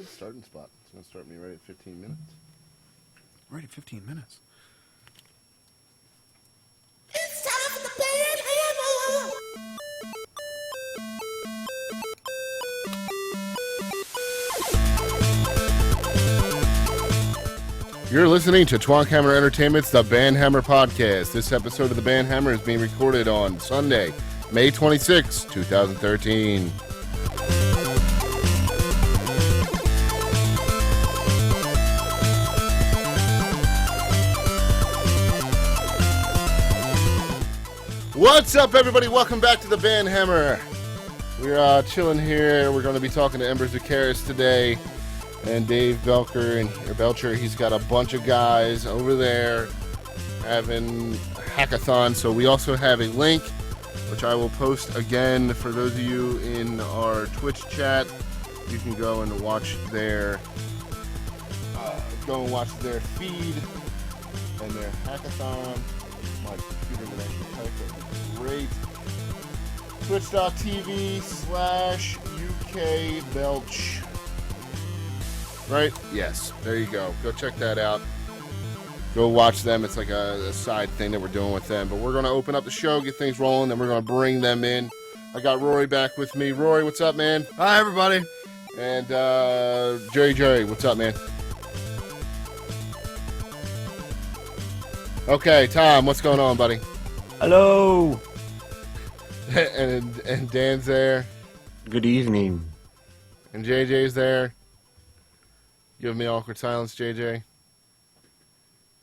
Good starting spot. It's going to start me right at 15 minutes. Right at 15 minutes. It's time for the band hammer! You're listening to Twankhammer Entertainment's The Bandhammer Podcast. This episode of The Bandhammer is being recorded on Sunday, May 26, 2013. What's up, everybody? Welcome back to The Bandhammer. We're chilling here. We're going to be talking to Embers of Caerus today. And Dave Belcher, he's got a bunch of guys over there having hackathon. So we also have a link, which I will post again for those of you in our Twitch chat. You can go and watch their feed and their hackathon. My computer would actually type it. Great. Twitch.tv/UKBelch. Right? Yes. There you go. Go check that out. Go watch them. It's like a side thing that we're doing with them. But we're going to open up the show, get things rolling, then we're going to bring them in. I got Rory back with me. Rory, what's up, man? Hi, everybody. And Jerry, what's up, man? Okay, Tom, what's going on, buddy? Hello. and Dan's there. Good evening. And JJ's there. Give me awkward silence, JJ.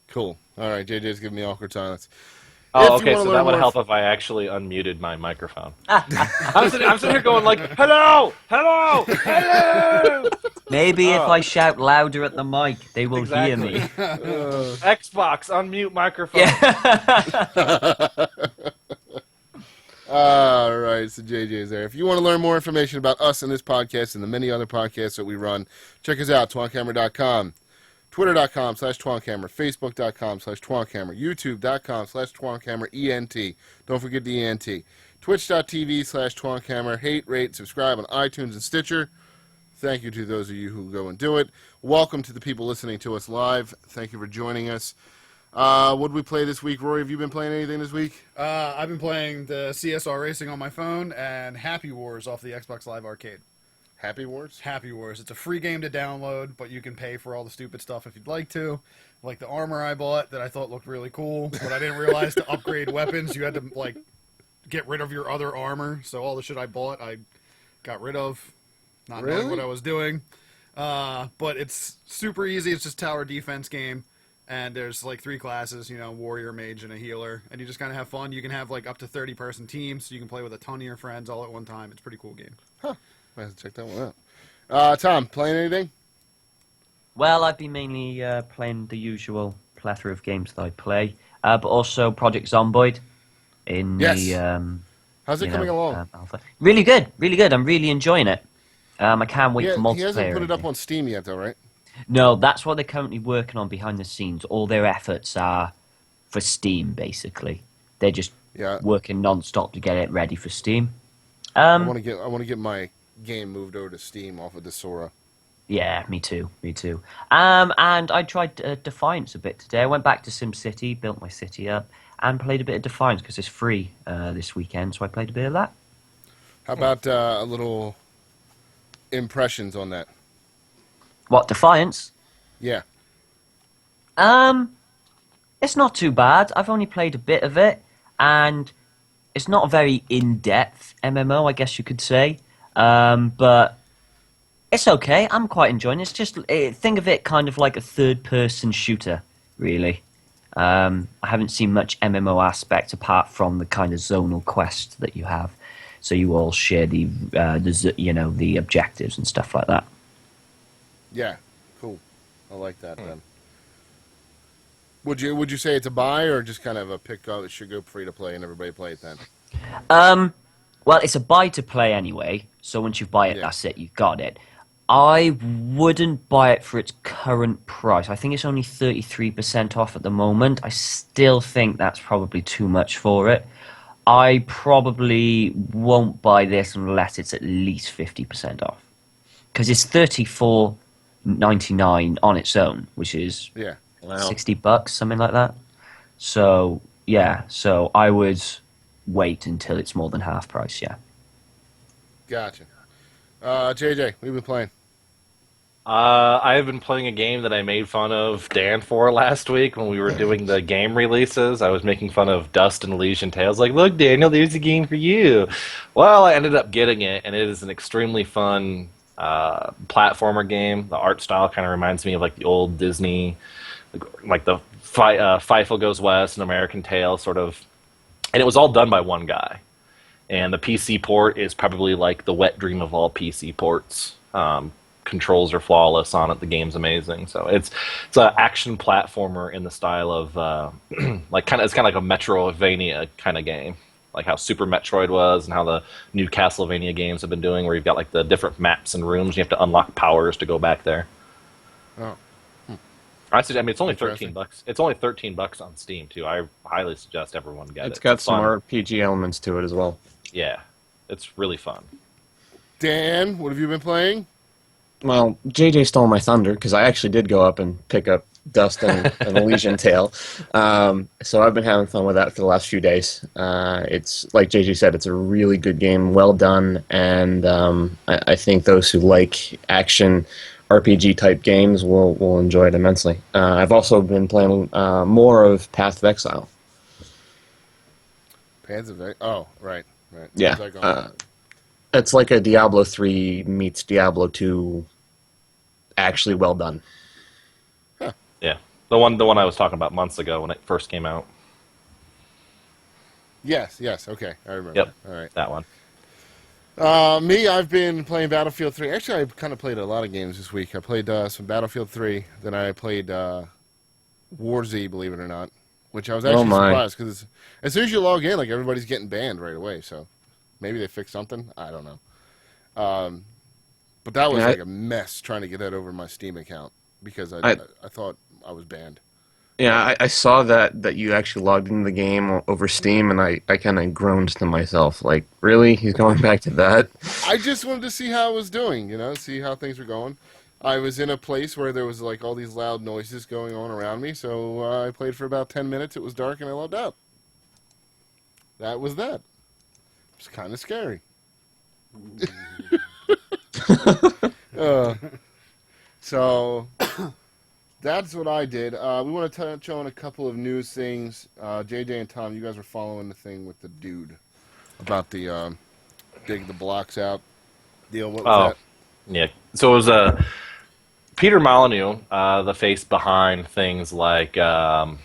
Cool. All right, JJ's giving me awkward silence. Oh, okay, so that would help if I actually unmuted my microphone. I'm sitting here going like, hello, hello, hello! Maybe if I shout louder at the mic, they will hear Exactly. me. Xbox, unmute microphone. Yeah. All right, so JJ's there. If you want to learn more information about us and this podcast and the many other podcasts that we run, check us out, twankhammer.com, twitter.com/twankhammer, facebook.com/twankhammer, youtube.com/twankhammer, Don't forget the ENT. Twitch.tv/twankhammer. Hate, rate, subscribe on iTunes and Stitcher. Thank you to those of you who go and do it. Welcome to the people listening to us live. Thank you for joining us. What did we play this week? Rory, have you been playing anything this week? I've been playing the CSR Racing on my phone and Happy Wars off the Xbox Live Arcade. Happy Wars? Happy Wars. It's a free game to download, but you can pay for all the stupid stuff if you'd like to. Like the armor I bought that I thought looked really cool, but I didn't realize to upgrade weapons you had to like get rid of your other armor. So all the shit I bought I got rid of, not knowing what I was doing. But it's super easy. It's just tower defense game. And there's like 3 classes, warrior, mage, and a healer. And you just kind of have fun. You can have like up to 30-person teams, so you can play with a ton of your friends all at one time. It's a pretty cool game. Huh. I have to check that one out. Tom, playing anything? Well, I've been mainly playing the usual plethora of games that I play, but also Project Zomboid in the... How's it coming along? Alpha. Really good, really good. I'm really enjoying it. I can't wait for multiplayer. He hasn't put it up on Steam yet, though, right? No, that's what they're currently working on behind the scenes. All their efforts are for Steam, basically. They're just working non-stop to get it ready for Steam. I want to get my game moved over to Steam off of the Sora. Yeah, me too. And I tried Defiance a bit today. I went back to SimCity, built my city up, and played a bit of Defiance because it's free this weekend, so I played a bit of that. How about a little impressions on that? What, Defiance? Yeah. It's not too bad. I've only played a bit of it, and it's not a very in-depth MMO, I guess you could say. But it's okay. I'm quite enjoying it. It's just, think of it kind of like a third-person shooter, really. I haven't seen much MMO aspect apart from the kind of zonal quest that you have. So you all share the objectives and stuff like that. Yeah, cool. I like that then. Would you say it's a buy or just kind of a pick up? It should go free to play and everybody play it then. Well, it's a buy to play anyway. So once you buy it, that's it. You got it. I wouldn't buy it for its current price. I think it's only 33% off at the moment. I still think that's probably too much for it. I probably won't buy this unless it's at least 50% off. Because it's 34 $99 on its own, which is Yeah. Wow. $60, something like that. So yeah, so I would wait until it's more than half price. Yeah. Gotcha. JJ, we've been playing. I have been playing a game that I made fun of Dan for last week when we were doing the game releases. I was making fun of Dust and Elysian Tales. Like, look, Daniel, there's a game for you. Well, I ended up getting it, and it is an extremely fun platformer game. The art style kind of reminds me of like the old Disney, like the Feifel Goes West and American Tail sort of. And it was all done by one guy. And the PC port is probably like the wet dream of all PC ports. Controls are flawless on it. The game's amazing. So it's an action platformer in the style of it's kind of like a Metroidvania kind of game, like how Super Metroid was and how the new Castlevania games have been doing, where you've got like the different maps and rooms. You have to unlock powers to go back there. Oh. I mean, it's only Interesting. $13. It's only $13 on Steam too. I highly suggest everyone get it. It's got some fun. RPG elements to it as well. Yeah, it's really fun. Dan, what have you been playing? Well, JJ stole my thunder because I actually did go up and pick up Dust and Elysian Tale. So I've been having fun with that for the last few days. It's like JJ said, it's a really good game, well done, and I think those who like action RPG type games will enjoy it immensely. I've also been playing more of Path of Exile. Paths of Oh, right. Yeah. How's that going? It's like a Diablo 3 meets Diablo 2, actually well done. Yeah, the one I was talking about months ago when it first came out. Yes. Okay, I remember. Yep, All right. that one. Me, I've been playing Battlefield 3. Actually, I've kind of played a lot of games this week. I played some Battlefield 3. Then I played War Z, believe it or not, which I was actually surprised because as soon as you log in, like everybody's getting banned right away. So maybe they fixed something. I don't know. But that was like a mess trying to get that over my Steam account because I thought I was banned. Yeah, I saw that you actually logged into the game over Steam, and I kind of groaned to myself, like, really? He's going back to that? I just wanted to see how I was doing, see how things were going. I was in a place where there was like all these loud noises going on around me, so I played for about 10 minutes. It was dark, and I logged out. That was that. It was kind of scary. So that's what I did. We want to touch on a couple of news things. JJ and Tom, you guys were following the thing with the dude about the dig the blocks out deal. What was that? Yeah. So it was Peter Molyneux, the face behind things like Black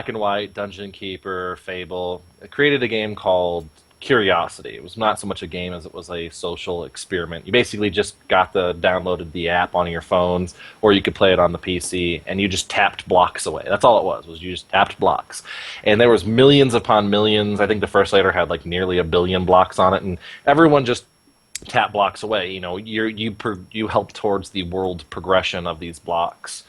and White, Dungeon Keeper, Fable, created a game called Curiosity. It was not so much a game as it was a social experiment. You basically just downloaded the app on your phones, or you could play it on the PC, and you just tapped blocks away. That's all it was you just tapped blocks. And there was millions upon millions. I think the first layer had like nearly 1 billion blocks on it, and everyone just tap blocks away. You help towards the world progression of these blocks.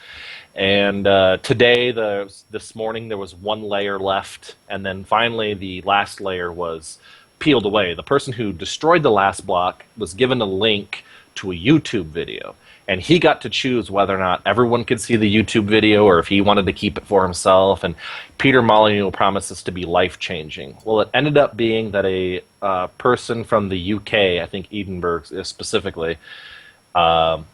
And today, this morning, there was 1 layer left, and then finally the last layer was peeled away. The person who destroyed the last block was given a link to a YouTube video, and he got to choose whether or not everyone could see the YouTube video or if he wanted to keep it for himself. And Peter Molyneux promises to be life-changing. Well, it ended up being that a person from the UK, I think Edinburgh specifically, got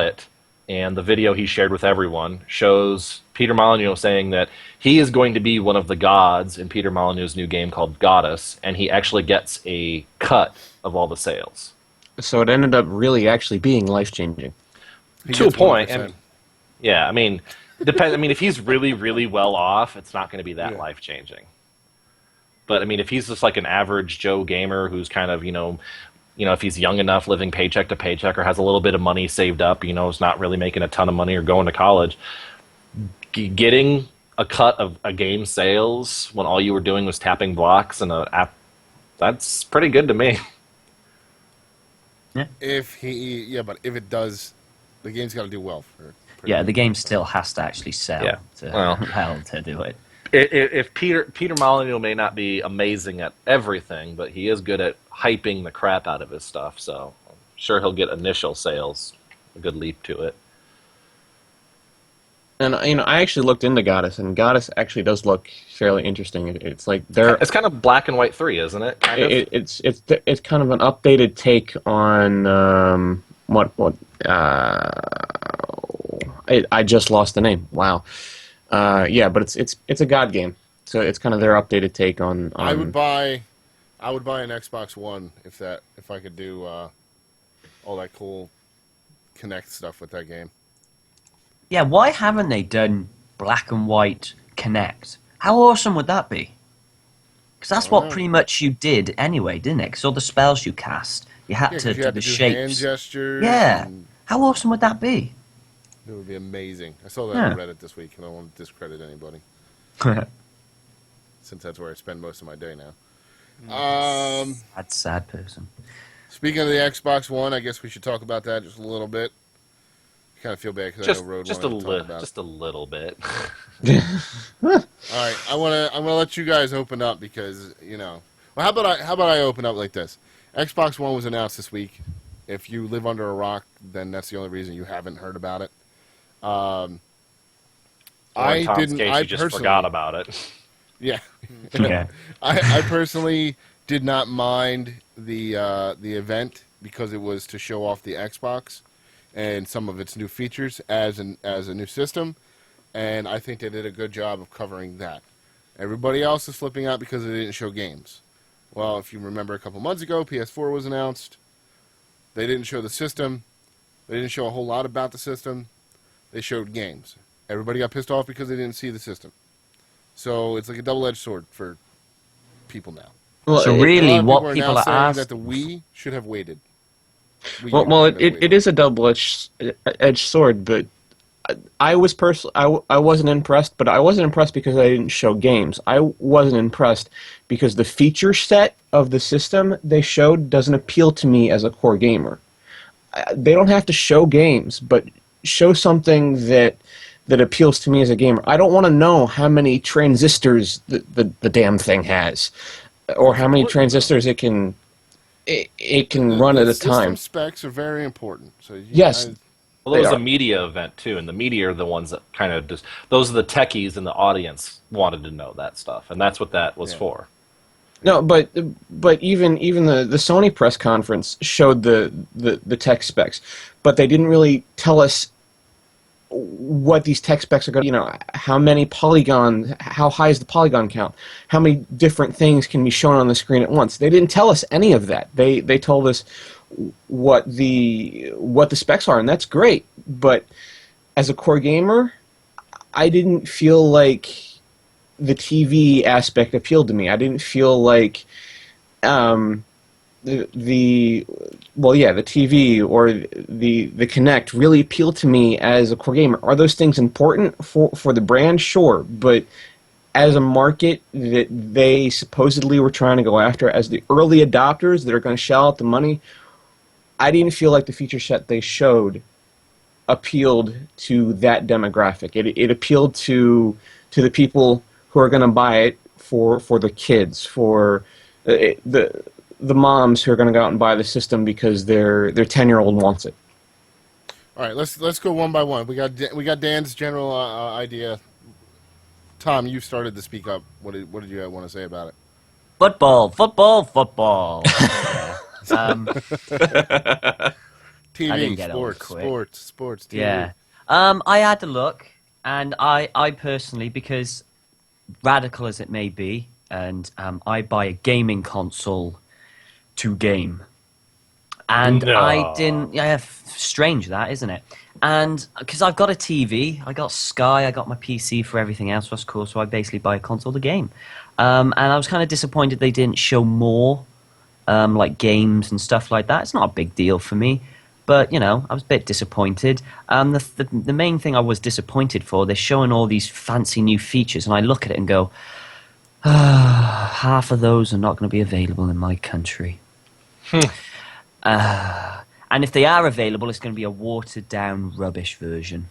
it. And the video he shared with everyone shows Peter Molyneux saying that he is going to be one of the gods in Peter Molyneux's new game called Goddess, and he actually gets a cut of all the sales. So it ended up really actually being life-changing. To a point. And, yeah, I mean, depends. I mean, if he's really, really well off, it's not going to be that life-changing. But, I mean, if he's just like an average Joe gamer who's kind of, if he's young enough, living paycheck to paycheck, or has a little bit of money saved up, is not really making a ton of money or going to college, getting a cut of a game sales when all you were doing was tapping blocks in an app, that's pretty good to me. Yeah. But if it does, the game's got to do well for. Yeah, the game still has to actually sell to do it. If Peter Molyneux may not be amazing at everything, but he is good at hyping the crap out of his stuff, so I'm sure he'll get initial sales a good leap to it. And I actually looked into Goddess, and Goddess actually does look fairly interesting. It's like they're It's kind of Black and White 3, isn't it? Kind of. it's kind of an updated take on what I just lost the name. Wow. Yeah, but it's a God game, so it's kind of their updated take on. I would buy an Xbox One if I could do all that cool Connect stuff with that game. Yeah, why haven't they done Black and White Connect? How awesome would that be? Because that's what pretty much you did anyway, didn't it? Because all the spells you cast, you had Yeah, to 'cause you do had the to do shapes. hand gestures. Yeah. And How awesome would that be? it would be amazing. I saw that on Yeah. Reddit this week, and I don't want to discredit anybody, since that's where I spend most of my day now. That's sad person. Speaking of the Xbox One, I guess we should talk about that just a little bit. I kind of feel bad because I know Road just wanted to talk about it. just a little bit. All right, I'm gonna let you guys open up because Well, how about I open up like this? Xbox One was announced this week. If you live under a rock, then that's the only reason you haven't heard about it. Or in I Tom's didn't. case, I you just personally forgot about it. Yeah. Yeah. I personally did not mind the event because it was to show off the Xbox and some of its new features as a new system, and I think they did a good job of covering that. Everybody else is flipping out because they didn't show games. Well, if you remember a couple months ago, PS4 was announced. They didn't show the system. They didn't show a whole lot about the system. They showed games. Everybody got pissed off because they didn't see the system. So it's like a double-edged sword for people now. well, So it- A really, lot of what now people are saying asking... that the Wii should have waited. Well, it is a double-edged sword, but I wasn't impressed, but I wasn't impressed because I didn't show games. I wasn't impressed because the feature set of the system they showed doesn't appeal to me as a core gamer. They don't have to show games, but show something that appeals to me as a gamer. I don't want to know how many transistors the damn thing has, or how many transistors it can run at a time. System specs are very important. So Yes. Well, it was They a media event too, and the media are the ones that kind of just those are the techies in the audience wanted to know that stuff, and that's what that was for. No, but even the Sony press conference showed the tech specs, but they didn't really tell us what these tech specs are going to, how many polygons, how high is the polygon count, how many different things can be shown on the screen at once. They didn't tell us any of that. They told us what the specs are, and that's great. But as a core gamer, I didn't feel like the TV aspect appealed to me. I didn't feel like the TV or the Kinect really appealed to me as a core gamer. Are those things important for the brand? Sure, but as a market that they supposedly were trying to go after, as the early adopters that are going to shell out the money, I didn't feel like the feature set they showed appealed to that demographic. It appealed to the people who are going to buy it for the kids, for the moms who are going to go out and buy the system because their 10-year-old wants it. All right, let's go one by one. We got Dan's general idea. Tom, you started to speak up. What did you want to say about it? Football. TV, I didn't get it all quick. sports. TV. Yeah. I had a look, and I personally, because radical as it may be, and I buy a gaming console to game. And No. I didn't... Yeah, strange that, isn't it? And because I've got a TV, I got Sky, I got my PC for everything else, that's cool, so I basically buy a console to game. And I was kind of disappointed they didn't show more, like games and stuff like that. It's not a big deal for me. But, I was a bit disappointed. The main thing I was disappointed for, they're showing all these fancy new features, and I look at it and go, half of those are not going to be available in my country. And if they are available, it's going to be a watered-down rubbish version.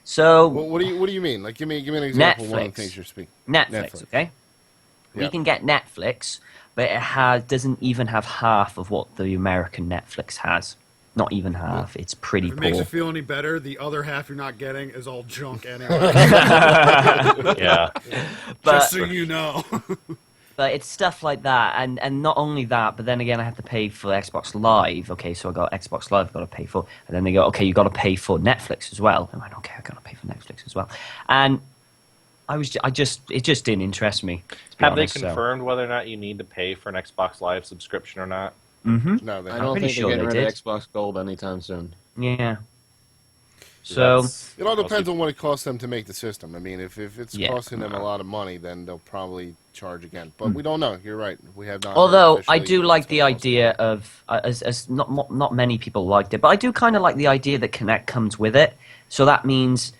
So What do you mean? Like, give me an example of one of the things you're speaking. Netflix, okay? We Yep. can get Netflix, but it doesn't even have half of what the American Netflix has. Not even half. It's pretty If it makes poor. you feel any better, the other half you're not getting is all junk anyway. Yeah. But Just so you know. But it's stuff like that, and not only that, but then again, I have to pay for Xbox Live. Okay, so I got Xbox Live, I've got to pay for, and then they go, okay, you got to pay for Netflix as well. And I went, okay, I got to pay for Netflix as well. And it just didn't interest me. To be Have they honest, so- confirmed whether or not you need to pay for an Xbox Live subscription or not? No, they I haven't. don't pretty think sure they're they getting rid did. of Xbox Gold anytime soon. Yeah. So That's It all depends mostly- on what it costs them to make the system. I mean, if it's Yeah. costing them a lot of money, then they'll probably charge again. But we don't know. You're right. We have not. heard although I officially do what's like the gonna cost them. idea of as not many people liked it, but I do kind of like the idea that Kinect comes with it. So that means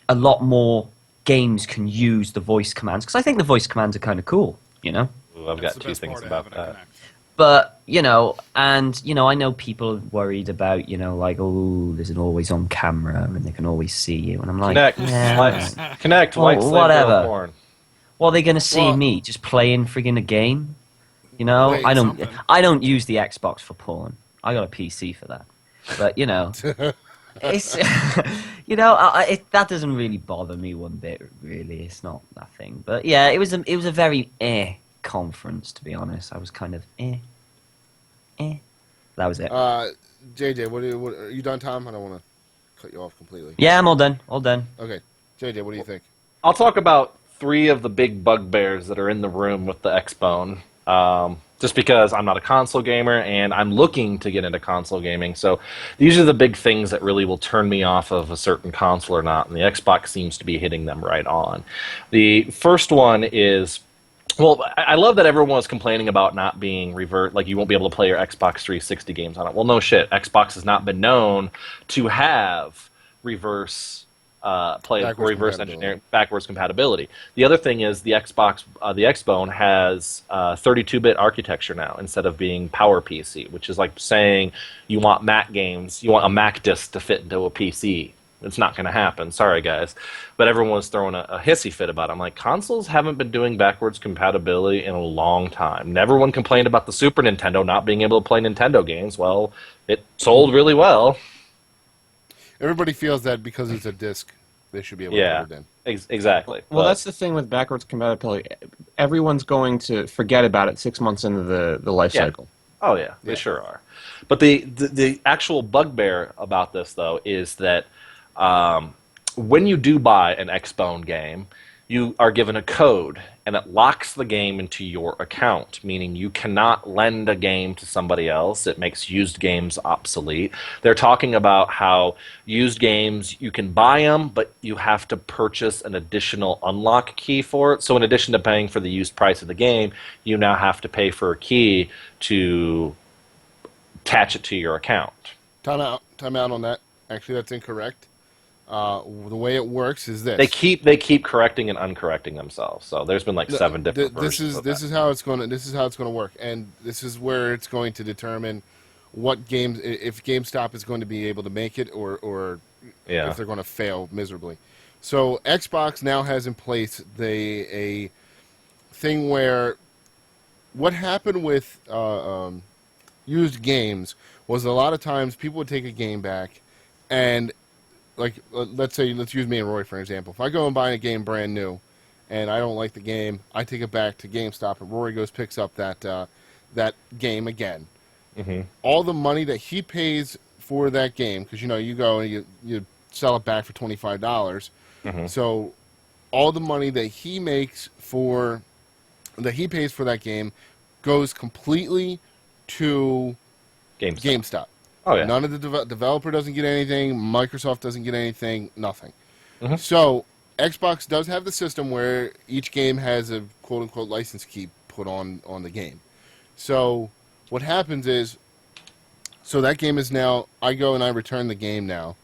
a lot more games can use the voice commands, because I think the voice commands are kind of cool, you know. Ooh, I've That's got the two best things part of about having a that. Kinect. But I know people are worried about, like, oh, there's an always on camera and they can always see you, and I'm like, Connect, yeah, like, connect, Oh, white slave whatever. girl porn. well, they're gonna see Well- me just playing friggin' a game, you know. Wait, something. I don't use the Xbox for porn. I got a PC for that, but it's that doesn't really bother me one bit. Really, it's not that thing. But yeah, it was a very conference, to be honest. I was kind of That was it. JJ, what are you done, Tom? I don't want to cut you off completely. Yeah, I'm all done. All done. Okay, JJ, what do you think? I'll talk about three of the big bugbears that are in the room with the Xbone. Just because I'm not a console gamer and I'm looking to get into console gaming. So these are the big things that really will turn me off of a certain console or not. And the Xbox seems to be hitting them right on. The first one is, well, I love that everyone was complaining about not being like you won't be able to play your Xbox 360 games on it. Well, no shit. Xbox has not been known to have reverse engineering, backwards compatibility. The other thing is the Xbone has 32-bit architecture now instead of being PowerPC, which is like saying you want Mac games, you want a Mac disk to fit into a PC. It's not going to happen. Sorry, guys. But everyone was throwing a hissy fit about it. I'm like, consoles haven't been doing backwards compatibility in a long time. Everyone complained about the Super Nintendo not being able to play Nintendo games. Well, it sold really well. Everybody feels that because it's a disc, they should be able Yeah, to put it in. exactly. Well, But- that's the thing with backwards compatibility. Everyone's going to forget about it 6 months into the life Yeah. cycle. Oh yeah, they sure are. But the actual bugbear about this though is that when you do buy an Xbone game, you are given a code and it locks the game into your account, meaning you cannot lend a game to somebody else. It makes used games obsolete. They're talking about how used games, you can buy them, but you have to purchase an additional unlock key for it. So in addition to paying for the used price of the game, you now have to pay for a key to attach it to your account. Time out on that. Actually, that's incorrect. The way it works is this. They keep correcting and uncorrecting themselves. So there's been like seven different This versions is of this that. is how it's going to work, and this is where it's going to determine what games, if GameStop is going to be able to make it, or Yeah. if they're going to fail miserably. So Xbox now has in place a thing where what happened with used games was a lot of times people would take a game back and let's use me and Roy for example. If I go and buy a game brand new, and I don't like the game, I take it back to GameStop, and Rory picks up that game again. Mm-hmm. All the money that he pays for that game, because you go and you sell it back for $25. Mm-hmm. So all the money that he pays for that game goes completely to GameStop. Oh yeah. None of the developer doesn't get anything. Microsoft doesn't get anything. Nothing. Mhm. So Xbox does have the system where each game has a quote unquote license key put on the game. So what happens is, so that game is now, I go and I return the game now,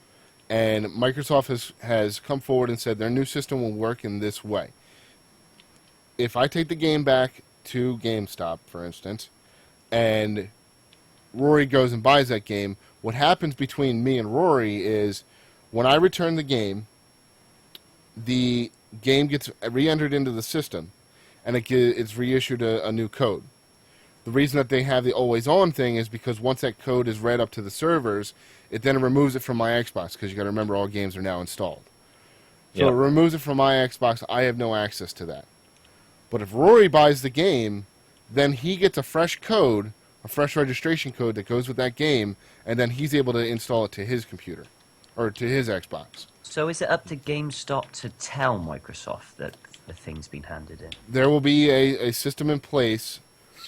and Microsoft has come forward and said their new system will work in this way. If I take the game back to GameStop, for instance, and Rory goes and buys that game, what happens between me and Rory is when I return the game gets re-entered into the system, and it's reissued a new code. The reason that they have the always on thing is because once that code is read up to the servers, it then removes it from my Xbox, because you got to remember all games are now installed. So Yep. it removes it from my Xbox. I have no access to that. But if Rory buys the game, then he gets a fresh code, a fresh registration code that goes with that game, and then he's able to install it to his computer or to his Xbox. So is it up to GameStop to tell Microsoft that the thing's been handed in? There will be a system in place.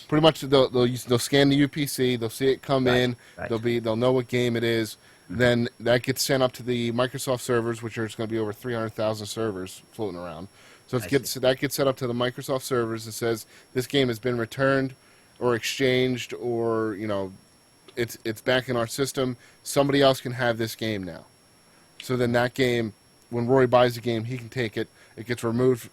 Pretty much, they'll scan the UPC, they'll see it come Right, in, right. they'll know what game it is. Then that gets sent up to the Microsoft servers, which are going to be over 300,000 servers floating around. So I see. that gets set up to the Microsoft servers. It says this game has been returned or exchanged, or it's back in our system. Somebody else can have this game now. So then that game, when Rory buys the game, he can take it. It gets removed.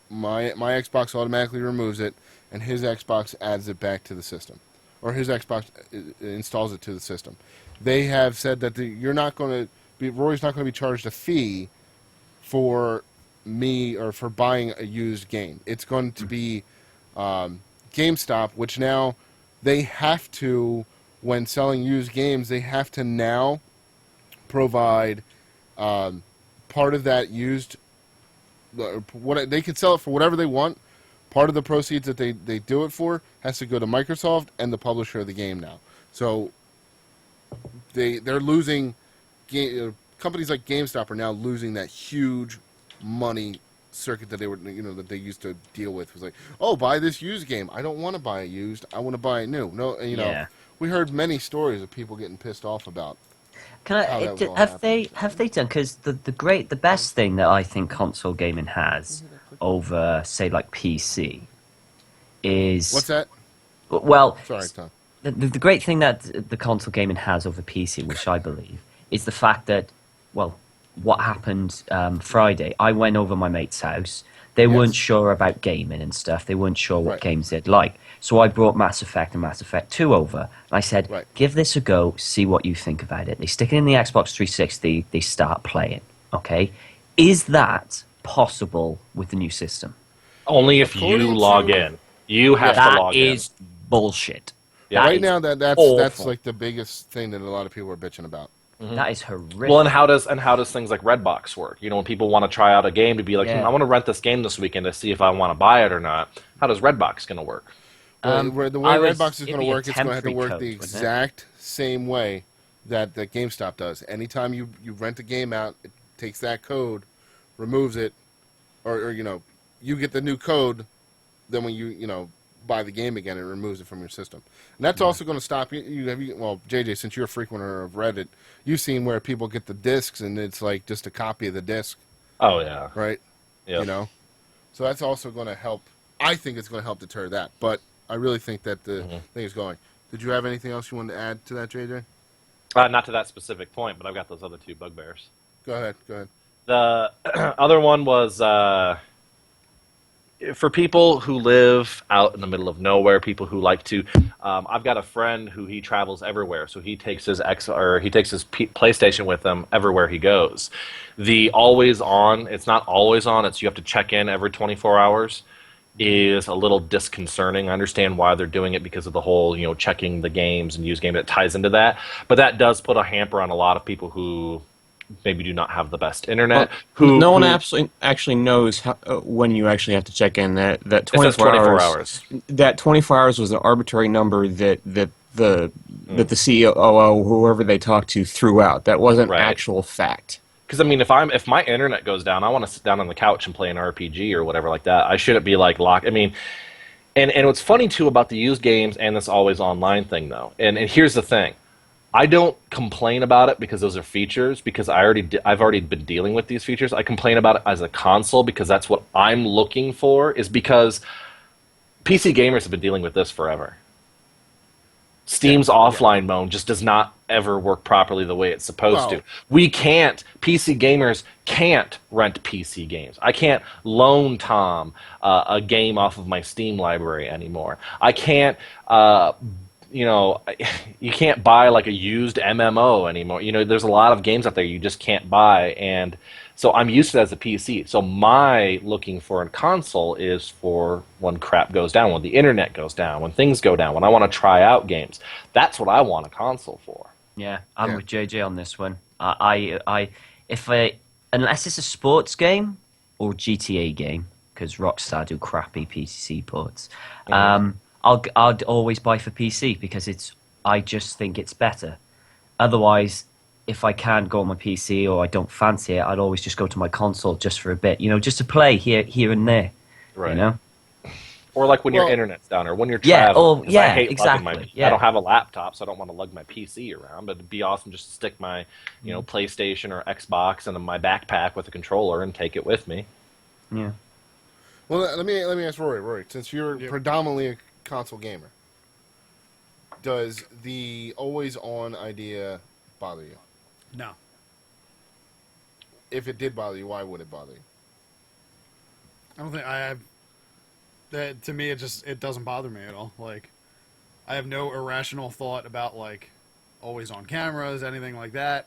My Xbox automatically removes it, and his Xbox adds it back to the system, or his Xbox installs it to the system. They have said that Rory's not going to be charged a fee for me or for buying a used game. It's going to be GameStop, which now they have to, when selling used games, they have to now provide part of that used. What they can sell it for whatever they want. Part of the proceeds that they do it for has to go to Microsoft and the publisher of the game now. So they're losing. Companies like GameStop are now losing that huge money circuit that they used to deal with. It was like, oh, buy this used game. I don't want to buy a used. I want to buy it new. No, Yeah. we heard many stories of people getting pissed off about. Can How I, that will have happen. they done? Because the best thing that I think console gaming has over, say, like PC is What's that? well, Sorry, Tom. the great thing that the console gaming has over PC, which I believe, is the fact that, well, what happened Friday, I went over my mate's house. They Yes. weren't sure about gaming and stuff. They weren't sure what Right. games they'd like. So I brought Mass Effect and Mass Effect 2 over. And I said, Right. give this a go, see what you think about it. They stick it in the Xbox 360, they start playing. Okay? Is that possible with the new system? Only if According you log to- in. You have to That log is bullshit. Yeah. That Right is now, that's awful. like the biggest thing that a lot of people are bitching about. That is horrific. in. Well, and how does things like Redbox work? When people want to try out a game to be like, Yeah. I want to rent this game this weekend to see if I want to buy it or not. How does Redbox going to work? Where the way I was- Redbox is it'd going to be a work, it's going to have to temporary work the code, wouldn't it? exact same way that GameStop does. Anytime you rent a game out, it takes that code, removes it, or you get the new code. Then when you buy the game again, it removes it from your system. And that's also going to stop you. Well, JJ, since you're a frequenter of Reddit, you've seen where people get the discs and it's like just a copy of the disc, Oh yeah. right? Yep. So that's also going to help. I think it's going to help deter that. But I really think that the thing is going. Did you have anything else you wanted to add to that, JJ? Not to that specific point, but I've got those other two bugbears. Go ahead. The other one was for people who live out in the middle of nowhere, people who like to. I've got a friend who he travels everywhere, so he takes his PlayStation with him everywhere he goes. The always on, it's not always on. It's you have to check in every 24 hours. Is a little disconcerting. I understand why they're doing it because of the whole, checking the games and use game that ties into that. But that does put a hamper on a lot of people who maybe do not have the best internet. No one actually knows when you actually have to check in. That It says 24 hours. That 24 hours was an arbitrary number that the CEO or whoever they talked to threw out. That wasn't Right. actual fact. Because if my internet goes down, I want to sit down on the couch and play an RPG or whatever like that. I shouldn't be like locked. And what's funny too about the used games and this always online thing though. And here's the thing, I don't complain about it because those are features. Because I've already been dealing with these features. I complain about it as a console because that's what I'm looking for. Is because PC gamers have been dealing with this forever. Steam's offline mode just does not ever work properly the way it's supposed to. PC gamers can't rent PC games. I can't loan Tom a game off of my Steam library anymore. I can't you can't buy like a used MMO anymore. There's a lot of games out there you just can't buy, and so I'm used to that as a PC. So my looking for a console is for when crap goes down, when the internet goes down, when things go down, when I want to try out games. That's what I want a console for. Yeah, I'm Yeah. with JJ on this one. Unless it's a sports game or GTA game, because Rockstar do crappy PC ports, I'd always buy for PC because I just think it's better. Otherwise, if I can't go on my PC or I don't fancy it, I'd always just go to my console just for a bit, just to play here and there. Right. Or like when your Well- internet's down, or when you're Yeah, traveling. 'Cause I yeah, hate lugging my. exactly, yeah. I don't have a laptop, so I don't want to lug my PC around. But it'd be awesome just to stick my, PlayStation or Xbox in my backpack with a controller and take it with me. Yeah. Well, let me ask Rory. Rory, since you're Yep. predominantly a console gamer, does the always-on idea bother you? No. If it did bother you, why would it bother you? I don't think I have. That to me, it doesn't bother me at all. Like, I have no irrational thought about like always on cameras, anything like that.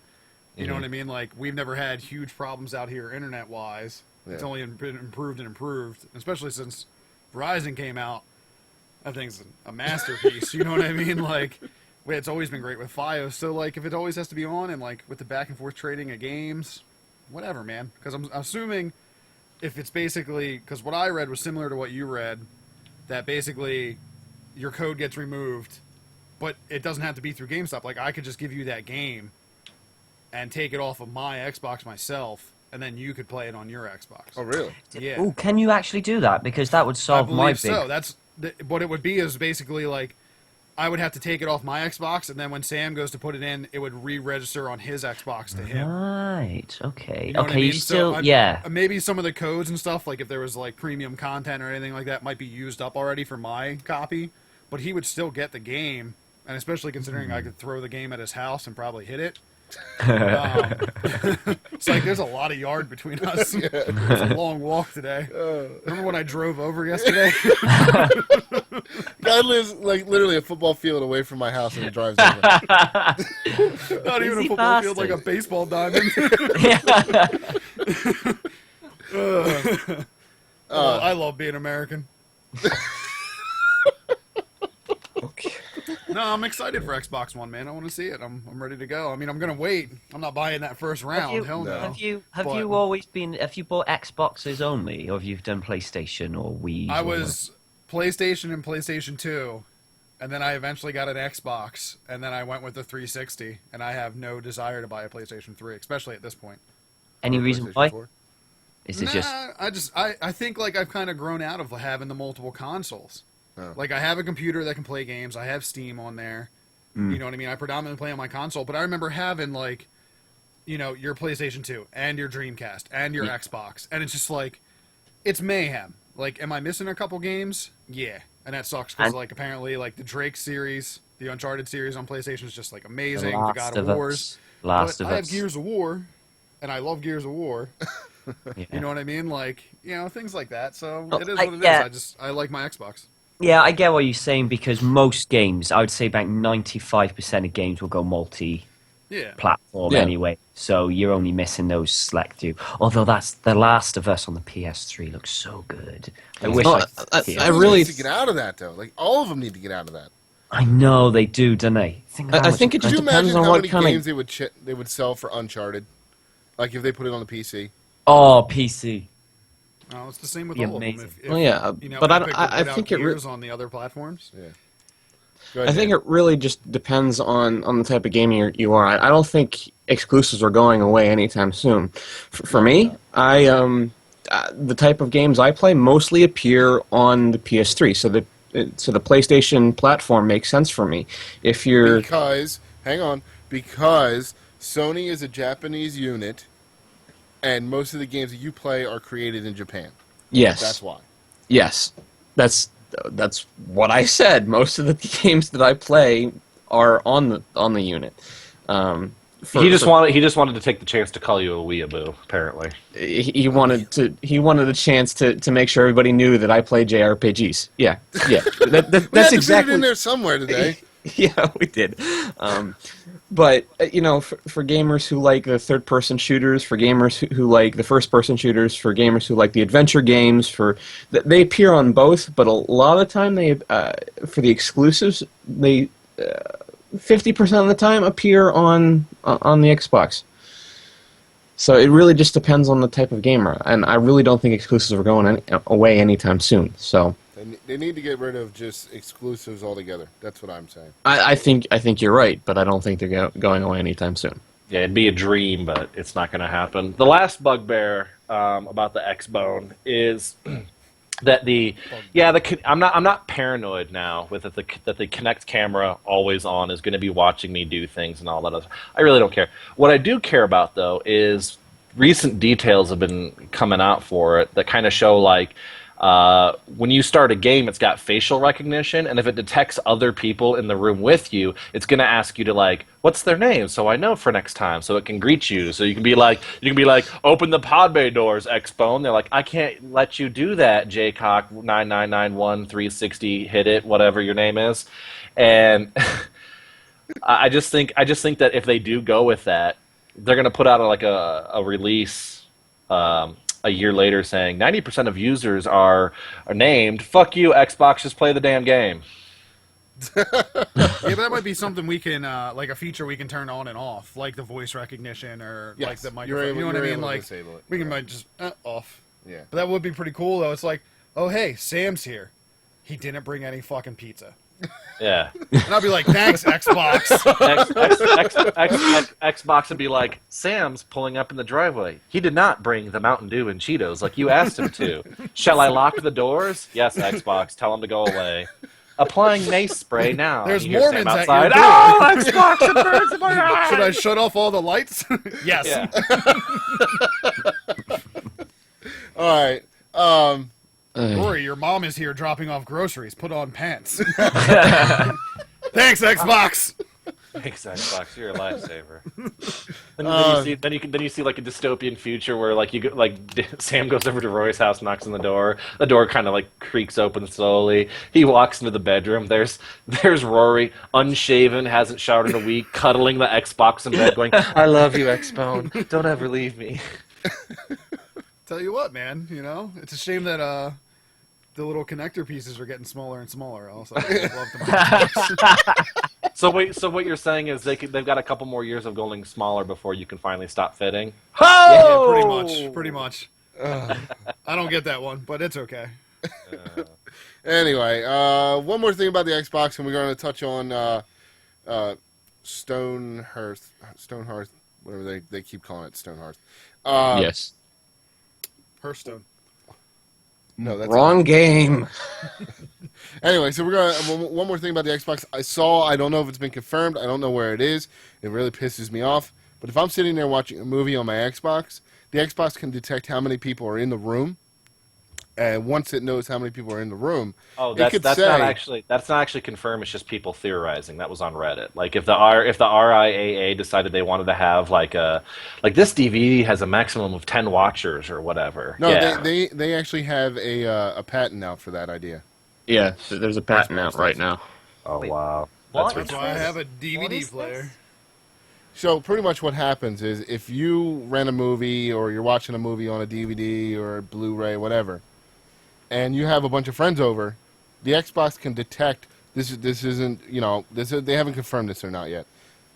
You know what I mean? Like, we've never had huge problems out here internet wise. It's Yeah. only been improved and improved, especially since Verizon came out. That thing's a masterpiece. You know what I mean? Like, it's always been great with FiOS. So like, if it always has to be on, and like with the back and forth trading of games, whatever, man. Because I'm assuming. If it's basically, because what I read was similar to what you read, that basically your code gets removed, but it doesn't have to be through GameStop. Like, I could just give you that game and take it off of my Xbox myself, and then you could play it on your Xbox. Oh, really? Yeah. Oh, can you actually do that? Because that would I solve believe my big. so. What it would be is basically like, I would have to take it off my Xbox, and then when Sam goes to put it in, it would re-register on his Xbox to him. Right. Okay. You know what okay. I mean? You still. So yeah. maybe some of the codes and stuff, like if there was like premium content or anything like that, might be used up already for my copy. But he would still get the game, and especially considering I could throw the game at his house and probably hit it. It's like there's a lot of yard between us. It's a long walk today. Remember when I drove over yesterday? Guy lives like literally a football field away from my house and he drives over. Not even a Easy football field, like a bastard. baseball diamond. I love being American. Okay. No, I'm excited for Xbox One, man. I want to see it. I'm ready to go. I mean, I'm gonna wait. I'm not buying that first round. Hell no. Have you But always been? Have you bought Xboxes only, or have you done PlayStation or Wii? I was PlayStation and PlayStation 2, and then I eventually got an Xbox, and then I went with the 360, and I have no desire to buy a PlayStation 3, especially at this point. Any reason PlayStation why? 4? Is it just? I think like I've kind of grown out of having the multiple consoles. Oh. Like I have a computer that can play games. I have Steam on there. You know what I mean? I predominantly play on my console, but I remember having like, your PlayStation 2 and your Dreamcast and your Xbox, and it's just like, it's mayhem. Like, am I missing a couple games? Yeah, and that sucks because And- like apparently like the Drake series, the Uncharted series on PlayStation is just like amazing. The Last God of of Wars. Us. Last But of I have Us. Gears of War, and I love Gears of War. Yeah. You know what I mean? Like, things like that. So Well, it is I- what it is. yeah. I like my Xbox. Yeah, I get what you're saying because most games, I would say about 95% of games will go multi-platform Yeah. Yeah. anyway. So you're only missing those select few. Although that's The Last of Us on the PS3 looks so good. I wish Well, I could. I Everyone really- needs to get out of that though. Like all of them need to get out of that. I know they do, don't they? Think of how I much think it Could just you depends imagine on how what many kind games of. they would sell for Uncharted? Like if they put it on the PC. Oh, PC. Oh, it's the same with Be all amazing. of them. If, Well, yeah, but Epic would I put out think it. Gears on the other platforms. Yeah. Go ahead, I think Dan. it really just depends on the type of game you are. I don't think exclusives are going away anytime soon. For me, the type of games I play mostly appear on the PS3, so the PlayStation platform makes sense for me. If you're because Sony is a Japanese unit, and most of the games that you play are created in Japan. yes, That's why. yes, that's what I said. Most of the games that I play are on the unit. He just wanted to take the chance to call you a weeaboo. Apparently, He wanted a chance to make sure everybody knew that I play JRPGs. Yeah. We had That's to fit it exactly. in there somewhere today. Yeah, we did. But for gamers who like the third-person shooters, for gamers who like the first-person shooters, for gamers who like the adventure games, they appear on both. But a lot of the time, for the exclusives, they 50% of the time appear on the Xbox. So it really just depends on the type of gamer, and I really don't think exclusives are going away anytime soon. So. They need to get rid of just exclusives altogether. That's what I'm saying. I think you're right, but I don't think they're going away anytime soon. Yeah, it'd be a dream, but it's not going to happen. The last bugbear about the X-Bone is that I'm not paranoid now with that the Kinect camera always on is going to be watching me do things and all that other. I really don't care. What I do care about though is recent details have been coming out for it that kind of show like. When you start a game, it's got facial recognition, and if it detects other people in the room with you, it's going to ask you to like, what's their name, so I know for next time, so it can greet you. So you can be like, open the pod bay doors, X-Bone. They're like, I can't let you do that, Jaycock 9991360 hit it, whatever your name is, and I just think that if they do go with that, they're going to put out a release. A year later saying 90% of users are named. Fuck you, Xbox, just play the damn game. Yeah, but that might be something we can, like a feature we can turn on and off, like the voice recognition or Yes, like the you're microphone. able- You know what I you're mean? able to Like disable it. we can might just off. Yeah. But that would be pretty cool, though. It's like, oh hey, Sam's here. He didn't bring any fucking pizza. Yeah. And I'll be like, thanks, Xbox. Xbox would be like, Sam's pulling up in the driveway. He did not bring the Mountain Dew and Cheetos like you asked him to. Shall I lock the doors? Yes, Xbox. Tell him to go away. Applying mace spray now. There's You hear Sam Mormons at your outside. door. Oh, Xbox! It burns in my eyes! Should I shut off all the lights? Yes. Yeah. All right. Rory, your mom is here dropping off groceries. Put on pants. Thanks, Xbox. Thanks, Xbox. You're a lifesaver. Then you see like a dystopian future where Sam goes over to Roy's house, knocks on the door. The door kind of like creaks open slowly. He walks into the bedroom. There's Rory, unshaven, hasn't showered in a week, cuddling the Xbox in bed, going, "I love you, X-Bone. Don't ever leave me." Tell you what, man. You know, it's a shame that the little connector pieces are getting smaller and smaller. Also, I'd love to. So what you're saying is they've got a couple more years of going smaller before you can finally stop fitting. Yeah, pretty much. I don't get that one, but it's okay. Anyway, one more thing about the Xbox, and we're going to touch on Stonehearth, whatever they keep calling it, Stonehearth. Yes. Hearthstone. No, that's Wrong game. Anyway, so we're going to one more thing about the Xbox. I don't know if it's been confirmed. I don't know where it is. It really pisses me off. But if I'm sitting there watching a movie on my Xbox, the Xbox can detect how many people are in the room. And once it knows how many people are in the room, that's not actually confirmed. It's just people theorizing. That was on Reddit. Like if the RIAA decided they wanted to have like this DVD has a maximum of 10 watchers or whatever. No, yeah. they actually have a patent out for that idea. Yeah, there's a patent out right now. Oh wow. What? That's why I have a What DVD is player. this? So pretty much what happens is if you rent a movie or you're watching a movie on a DVD or a Blu-ray, whatever, and you have a bunch of friends over, the Xbox can detect this isn't they haven't confirmed this or not yet,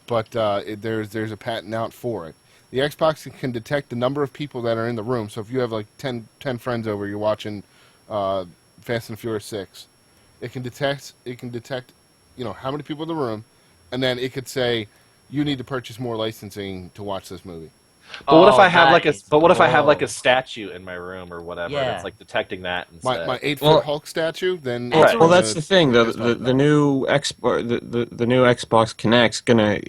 but there's a patent out for it. The Xbox can detect the number of people that are in the room. So if you have like 10 friends over, you're watching Fast and Furious 6, it can detect how many people in the room, and then it could say you need to purchase more licensing to watch this movie. But what if I have I have like a statue in my room or whatever? Yeah. That's like detecting that instead. My 8-foot Well- Hulk statue, then Right. Well, that's the thing. The new Xbox Kinect's gonna,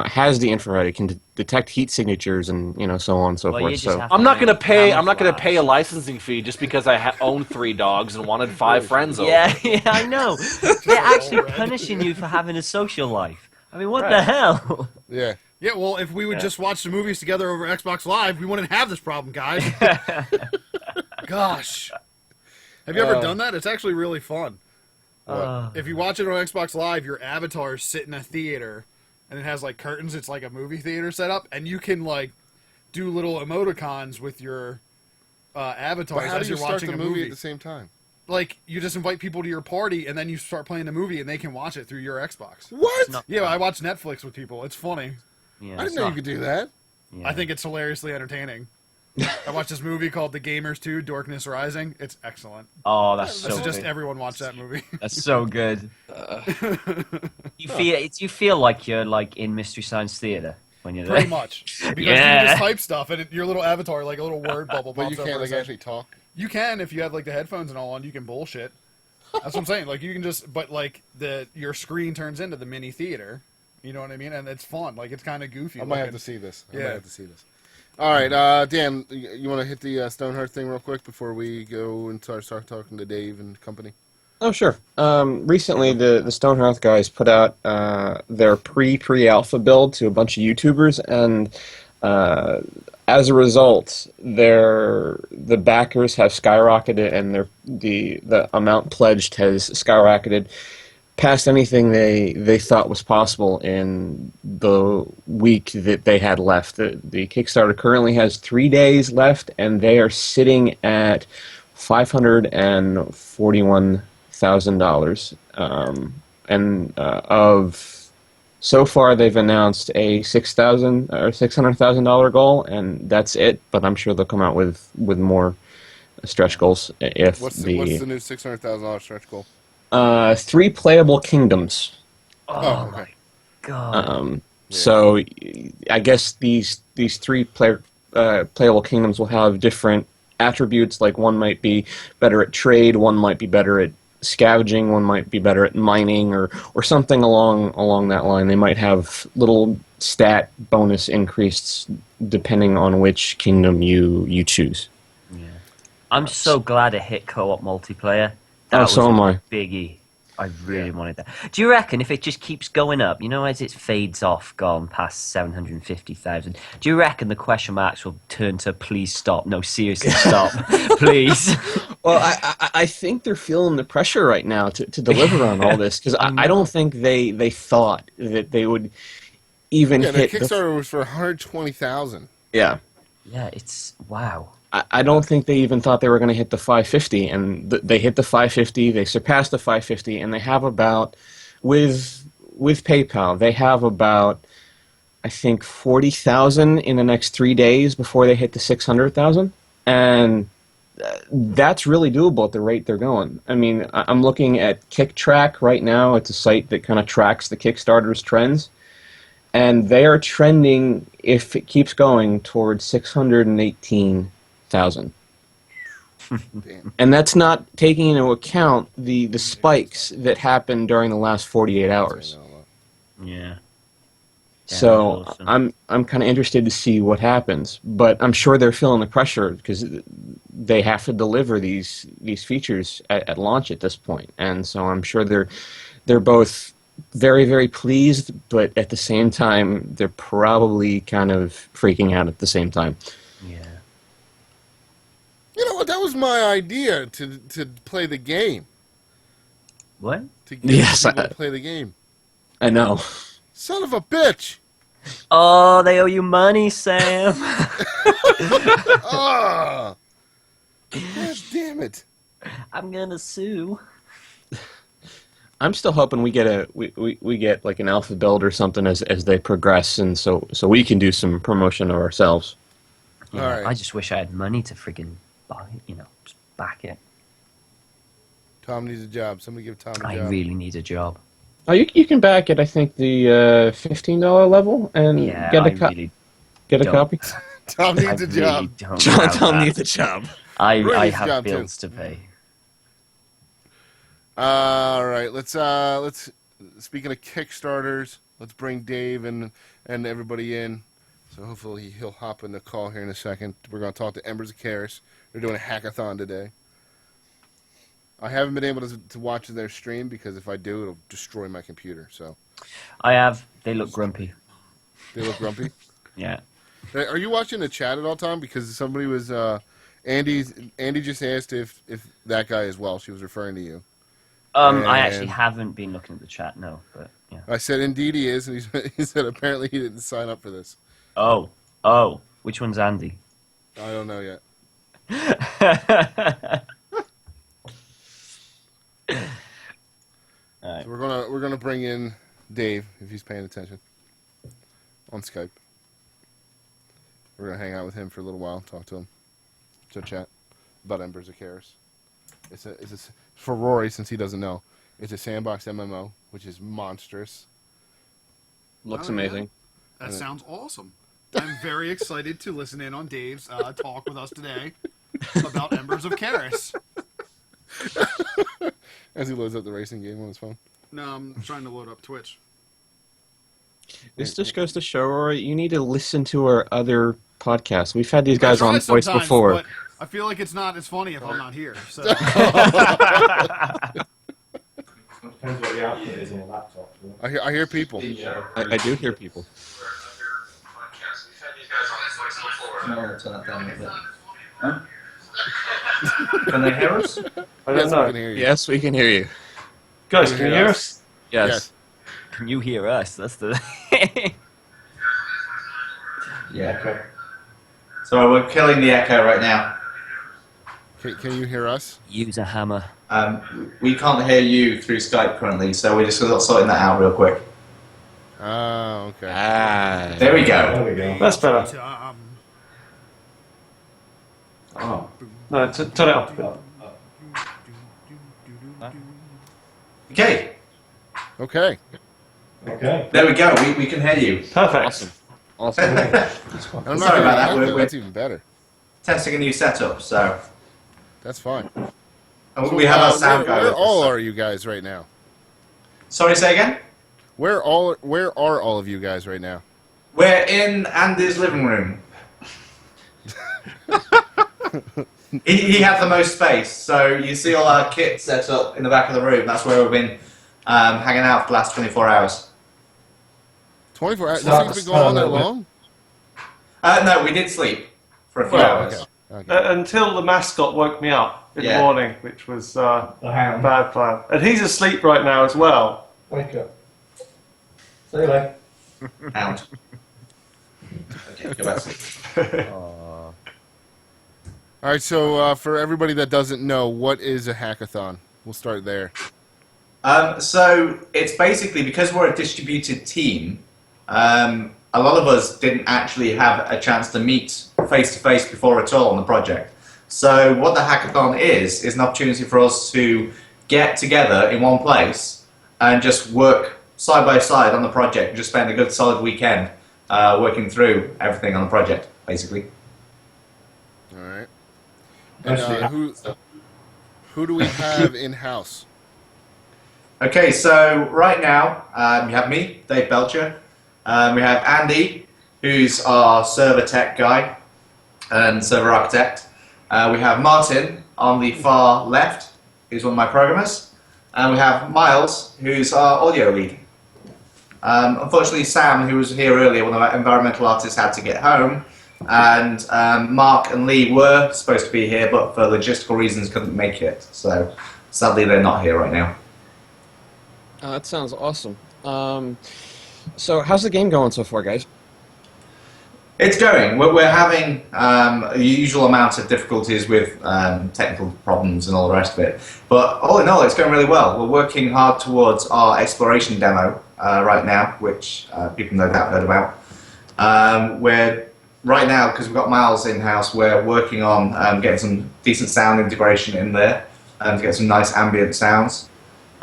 has the infrared. It can detect heat signatures and so on and so Well, you forth. just So have to I'm not gonna make pay camouflage. a licensing fee just because I own 3 dogs and wanted 5 friends over. Yeah, I know. They're actually red. punishing you for having a social life. I mean, what the Right. hell? Yeah. Yeah, well, if we would just watch the movies together over Xbox Live, we wouldn't have this problem, guys. Gosh. Have you ever done that? It's actually really fun. If you watch it on Xbox Live, your avatar is sitting in a theater, and it has like curtains. It's like a movie theater setup, and you can like do little emoticons with your avatars But how as do you you're start watching the a movie movie. at the same time? Like you just invite people to your party, and then you start playing the movie, and they can watch it through your Xbox. What? not- Yeah, I watch Netflix with people. It's funny. Yeah, I didn't know you could do that. I think it's hilariously entertaining. I watched this movie called The Gamers 2: Darkness Rising. It's excellent. Oh, that's I so suggest good. everyone watch that movie. That's so good. You feel like you're like in Mystery Science Theater when you're there. Pretty much. Because you Yeah. can just type stuff, and your little avatar, like a little word bubble But pops you up. can't where it like says- actually talk. You can if you have like the headphones and all on. You can bullshit. That's what I'm saying. Like you can just, but like your screen turns into the mini theater. You know what I mean? And it's fun. Like it's kind of goofy. I might have looking. to see this. I Yeah. might have to see this. All right, Dan, you want to hit the Stonehearth thing real quick before we go and start talking to Dave and company? Oh, sure. Recently, the Stonehearth guys put out their pre-alpha build to a bunch of YouTubers, and as a result, the backers have skyrocketed, and the amount pledged has skyrocketed past anything they thought was possible in the week that they had left. The Kickstarter currently has 3 days left, and they are sitting at $541,000. So far, they've announced a $600,000 goal, and that's it. But I'm sure they'll come out with more stretch goals if What's the new $600,000 stretch goal? 3 playable kingdoms. Oh, okay. God. So I guess these 3 playable kingdoms will have different attributes. Like one might be better at trade, one might be better at scavenging, one might be better at mining, or something along that line. They might have little stat bonus increases depending on which kingdom you choose. I'm so glad it hit co-op multiplayer. That Oh, was so am a I. biggie. I really wanted that. Do you reckon if it just keeps going up, as it fades off, gone past 750,000, do you reckon the question marks will turn to please stop? No, seriously, stop. Please. Well, I think they're feeling the pressure right now to deliver on all this, because I don't think they thought that they would even Yeah, the hit Kickstarter was for 120,000. Yeah. Yeah, it's wow. I don't think they even thought they were going to hit the 550, and they hit the 550. They surpassed the 550, and they have about, with PayPal, they have about, I think, 40,000 in the next 3 days before they hit the 600,000, and that's really doable at the rate they're going. I mean, I'm looking at KickTrack right now. It's a site that kind of tracks the Kickstarter's trends, and they are trending, if it keeps going, towards 618,000. And that's not taking into account the spikes that happened during the last 48 hours. Yeah. So that's awesome. I'm kind of interested to see what happens, but I'm sure they're feeling the pressure because they have to deliver these features at launch at this point, and so I'm sure they're both very, very pleased, but at the same time they're probably kind of freaking out at the same time. Yeah. You know what? That was my idea to play the game. What? To get Yes, people to play the game. I know. Son of a bitch! Oh, they owe you money, Sam. Ah! God damn it! I'm gonna sue. I'm still hoping we get we get like an alpha build or something as they progress, and so we can do some promotion of ourselves. Yeah, All right. I just wish I had money to friggin' buy it, just back it. Tom needs a job. Somebody give Tom a I job. really need a job. Oh, you can back at I think the $15 level and Yeah, get I a really get a don't. copy. Tom I needs a really job. don't John have Tom that. needs a job. I needs a have job, too. bills to pay. All right, let's. Speaking of Kickstarters, let's bring Dave and everybody in. So hopefully he'll hop in the call here in a second. We're going to talk to Embers of Caerus. They're doing a hackathon today. I haven't been able to watch their stream because if I do, it'll destroy my computer. So I have. They look grumpy. they look grumpy. Yeah. Are you watching the chat at all, Tom? Because somebody was Andy just asked if that guy as well. She was referring to you. I actually And haven't been looking at the chat, no, but yeah. I said, indeed he is, and he said apparently he didn't sign up for this. Oh, which one's Andy? I don't know yet. Alright. So we're gonna bring in Dave if he's paying attention on Skype. We're gonna hang out with him for a little while, talk to him, chat about Embers of Caerus. It's for Rory, since he doesn't know. It's a sandbox MMO, which is monstrous. Looks Oh, yeah. amazing. That sounds awesome. I'm very excited to listen in on Dave's talk with us today about Embers of Caerus. As he loads up the racing game on his phone. No, I'm trying to load up Twitch. This just goes to show, Rory, you need to listen to our other podcasts. We've had these I guys try on voice sometimes, before. but I feel like it's not as funny if I'm not here. So Depends what the output is on a laptop. I hear people. I do hear people. No, I'll turn that down a bit. Huh? Can they hear us? I Yes, don't we can know. hear you. Yes, we can hear you. Guys, can you hear us? Yes. Can you hear us? That's the Yeah. Okay. So we're killing the echo right now. Can you hear us? Use a hammer. We can't hear you through Skype currently, so we're just sorting that out real quick. Oh, okay. Ah. There we go. That's better. Oh. No, turn it up a bit. Okay. Okay. Okay. There we go. We can hear you. Perfect. Awesome. And I'm not Sorry hearing about that. anything. We're That's even better. testing a new setup, so That's fine. we have our So, sound guy. where with all us. are you guys right now? Sorry, say again. Where are all of you guys right now? We're in Andy's living room. he had the most space, so you see all our kit set up in the back of the room. That's where we've been hanging out for the last 24 hours. 24 hours? This Start- thing's been going on that start a long? No, we did sleep for a few Well, hours. Okay. Until the mascot woke me up in Yeah. the morning, which was a The hound. bad plan. And he's asleep right now as well. Wake up. See you later. Hound. Okay, go back to sleep. All right, so for everybody that doesn't know, what is a hackathon? We'll start there. So it's basically because we're a distributed team. A lot of us didn't actually have a chance to meet face to face before at all on the project. So what the hackathon is an opportunity for us to get together in one place and just work side by side on the project. And just spend a good solid weekend working through everything on the project, basically. All right. And who do we have in house? Okay, so right now you have me, Dave Belcher. We have Andy, who's our server tech guy and server architect. We have Martin on the far left, who's one of my programmers. And we have Miles, who's our audio lead. Unfortunately, Sam, who was here earlier, one of our environmental artists, had to get home. And Mark and Lee were supposed to be here, but for logistical reasons couldn't make it. So sadly, they're not here right now. That sounds awesome. So how's the game going so far, guys? It's going. We're having the usual amount of difficulties with technical problems and all the rest of it. But all in all, it's going really well. We're working hard towards our exploration demo right now, which people no doubt heard about. We're right now, because we've got Miles in-house, we're working on getting some decent sound integration in there to get some nice ambient sounds.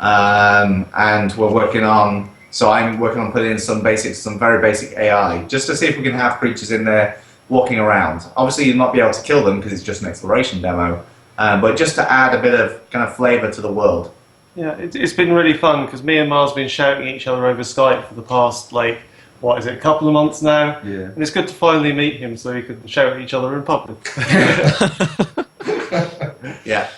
And we're working on, so I'm working on putting in some very basic AI, just to see if we can have creatures in there walking around. Obviously you'll not be able to kill them because it's just an exploration demo, but just to add a bit of kind of flavour to the world. Yeah, it's been really fun because me and Miles have been shouting at each other over Skype for the past, a couple of months now? Yeah. And it's good to finally meet him so we can shout at each other in public. Yeah.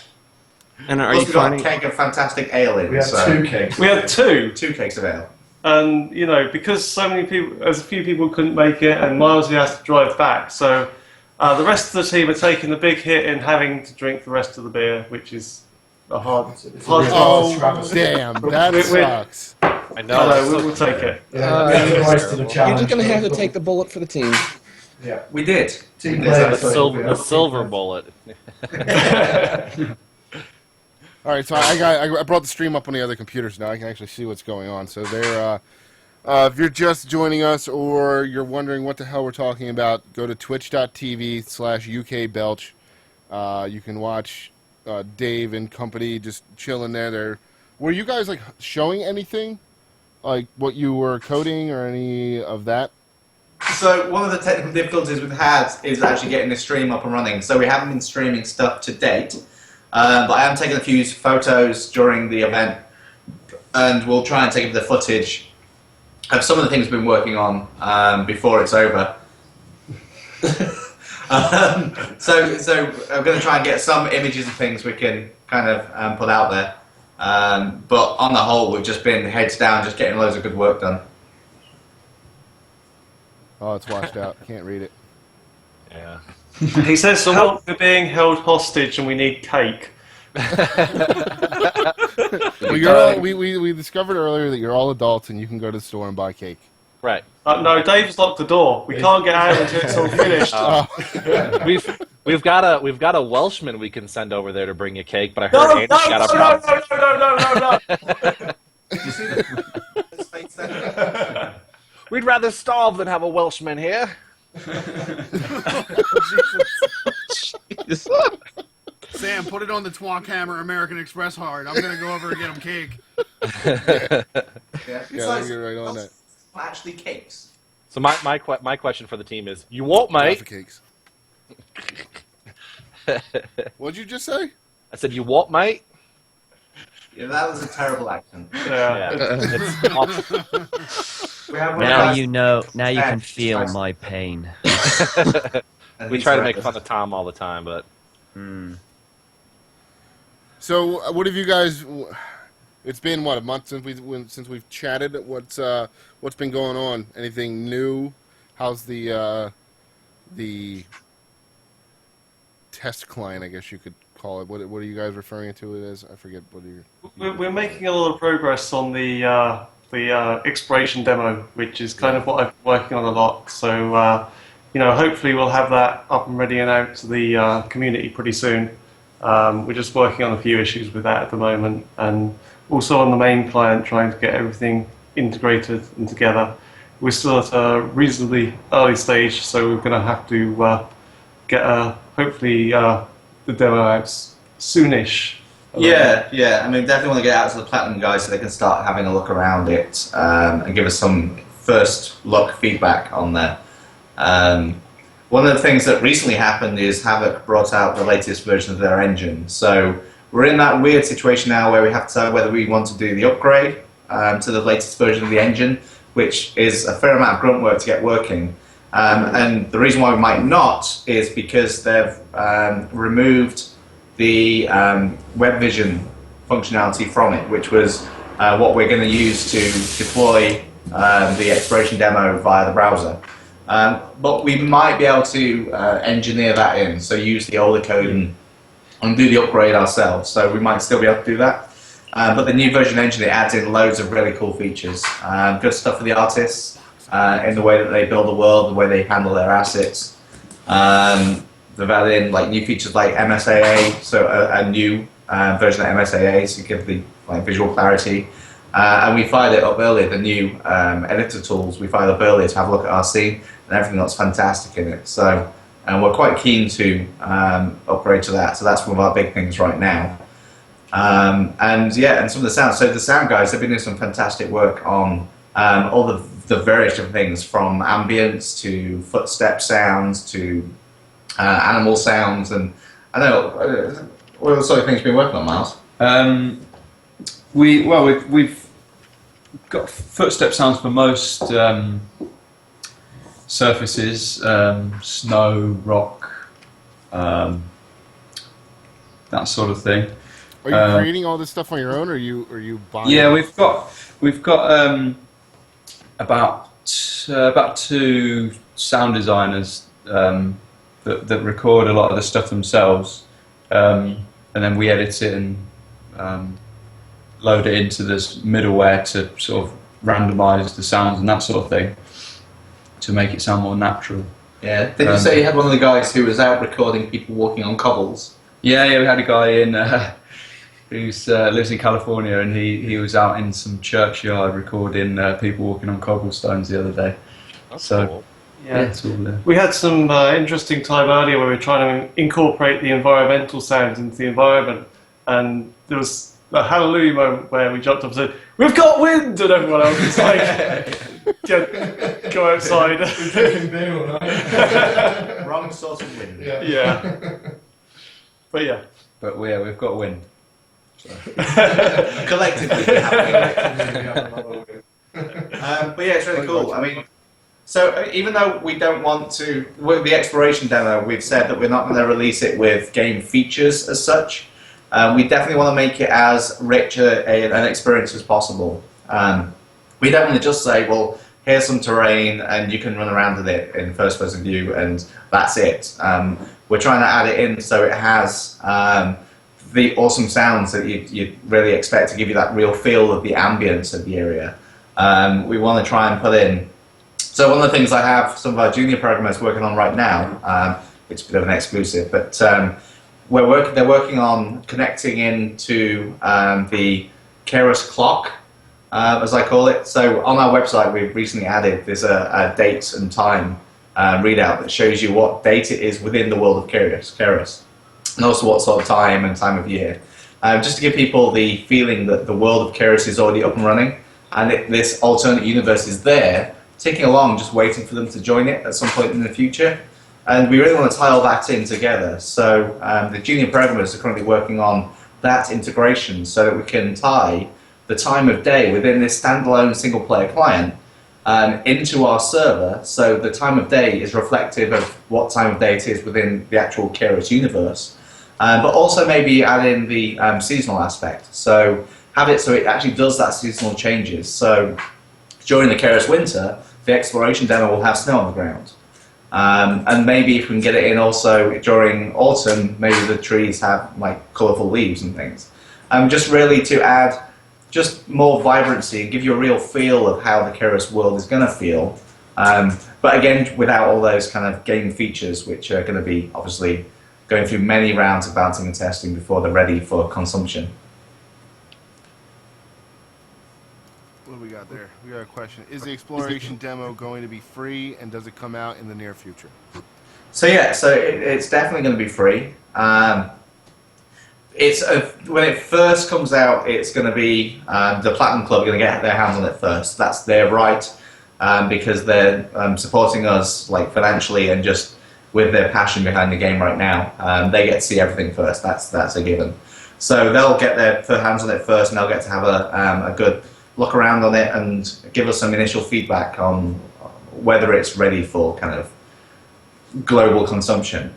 And are Plus you we've got a finding? keg of fantastic ale in. We have so 2 cakes. We had two. 2 kegs of ale. And, because so many people, as a few people couldn't make it, and Miles has to drive back, so the rest of the team are taking the big hit in having to drink the rest of the beer, which is a hard Oh, task. damn, that We're- sucks. I know. No, that's so we'll take it. Yeah, we rise to the You're challenge. just gonna have to take the bullet for the team. Yeah. We did. Team The, players. the silver bullet. All right, so I brought the stream up on the other computers now. I can actually see what's going on. So there, if you're just joining us or you're wondering what the hell we're talking about, go to twitch.tv/UKBelch. You can watch Dave and company just chilling there. Were you guys like showing anything, like what you were coding or any of that? So one of the technical difficulties we've had is actually getting the stream up and running. So we haven't been streaming stuff to date, but I am taking a few photos during the event, and we'll try and take the footage of some of the things we've been working on before it's over. So I'm going to try and get some images of things we can kind of put out there. But on the whole, we've just been heads down, just getting loads of good work done. Oh, it's washed out. Can't read it. Yeah. He says, "Help! We're being held hostage, and we need cake." Well, you're all, we discovered earlier that you're all adults and you can go to the store and buy cake. Right. No, Dave's locked the door. We can't get out until it's all finished. We've got a Welshman we can send over there to bring you cake, but I No, heard no, Andy's got a problem. no. Did you see the space there? We'd rather starve than have a Welshman here. Sam, put it on the Twonk Hammer American Express hard. I'm gonna go over and get him cake. Yeah, Yeah, you're right on that. Actually, cakes. So my question for the team is, you won't, mate. Jaffa cakes. What'd you just say? I said, you what, mate? Yeah, that was a terrible accent. Yeah. It's awful. We have Now you know. Now you can feel my pain. We try to make fun of Tom all the time, but So, what have you guys? It's been what, a month since we've chatted. What's been going on? Anything new? How's the test client? I guess you could call it. What are you guys referring to it as? I forget what you. We're making a lot of progress on the exploration demo, which is kind of what I've been working on a lot. So hopefully we'll have that up and ready and out to the community pretty soon. We're just working on a few issues with that at the moment, and also on the main client, trying to get everything integrated and together. We're still at a reasonably early stage, so we're going to have to get hopefully the demo out soonish. Yeah. I mean, definitely want to get out to the Platinum guys so they can start having a look around it and give us some first look feedback on there. One of the things that recently happened is Havoc brought out the latest version of their engine. So we're in that weird situation now where we have to decide whether we want to do the upgrade to the latest version of the engine, which is a fair amount of grunt work to get working. And the reason why we might not is because they've removed the web vision functionality from it, which was what we're going to use to deploy the exploration demo via the browser. But we might be able to engineer that in, so use the older code and do the upgrade ourselves. So we might still be able to do that. But the new version engine, it adds in loads of really cool features. Good stuff for the artists in the way that they build the world, the way they handle their assets. They've added in like new features like MSAA, so a new version of MSAA to give the visual clarity. And we fired it up earlier, the new editor tools, we fired up earlier to have a look at our scene, and everything looks fantastic in it. So, and we're quite keen to upgrade to that. So that's one of our big things right now. And some of the sound. So the sound guys have been doing some fantastic work on all the various different things, from ambience to footstep sounds to animal sounds. And I don't know, what are the sort of things you've been working on, Miles? We've got footstep sounds for most surfaces, snow, rock, that sort of thing. Are you creating all this stuff on your own, or are you buying? Yeah, we've got about two sound designers that record a lot of the stuff themselves, and then we edit it and load it into this middleware to sort of randomize the sounds and that sort of thing to make it sound more natural. Yeah. Did you say you had one of the guys who was out recording people walking on cobbles? Yeah, we had a guy in who lives in California, and he was out in some churchyard recording people walking on cobblestones the other day. That's So cool. yeah, it's all there. We had some interesting time earlier where we were trying to incorporate the environmental sounds into the environment, and there was a hallelujah moment where we jumped up and said, "We've got wind!" and everyone else was like, go outside. Wrong sort of wind. Yeah. But yeah. But we've got wind. So. Collectively, we have wind. But yeah, it's really cool. I mean, so even though we don't want to, with the exploration demo, we've said that we're not going to release it with game features as such. We definitely want to make it as rich an experience as possible. We don't want to just say, well, here's some terrain and you can run around with it in first-person view and that's it. We're trying to add it in so it has the awesome sounds that you really expect to give you that real feel of the ambience of the area. We want to try and put in. So one of the things I have some of our junior programmers working on right now, it's a bit of an exclusive, but they're working on connecting into the Caerus clock, as I call it. So on our website, we've recently added there's a date and time readout that shows you what date it is within the world of Caerus, and also what sort of time and time of year. Just to give people the feeling that the world of Caerus is already up and running, and this alternate universe is there, ticking along, just waiting for them to join it at some point in the future. And we really want to tie all that in together. So the junior programmers are currently working on that integration so that we can tie the time of day within this standalone single-player client into our server, so the time of day is reflective of what time of day it is within the actual Caerus universe. But also maybe add in the seasonal aspect. So have it so it actually does that seasonal changes. So during the Caerus winter, the exploration demo will have snow on the ground. And maybe if we can get it in also during autumn, maybe the trees have like colourful leaves and things. Just really to add just more vibrancy and give you a real feel of how the Caerus world is going to feel. But again, without all those kind of game features, which are going to be obviously going through many rounds of balancing and testing before they're ready for consumption. What do we got there? We got a question. Is the exploration demo going to be free, and does it come out in the near future? So yeah, so it's definitely going to be free. When it first comes out, it's going to be the Platinum Club are going to get their hands on it first. That's their right, because they're supporting us like financially and just with their passion behind the game right now. They get to see everything first. That's a given. So they'll get their hands on it first, and they'll get to have a good look around on it and give us some initial feedback on whether it's ready for kind of global consumption.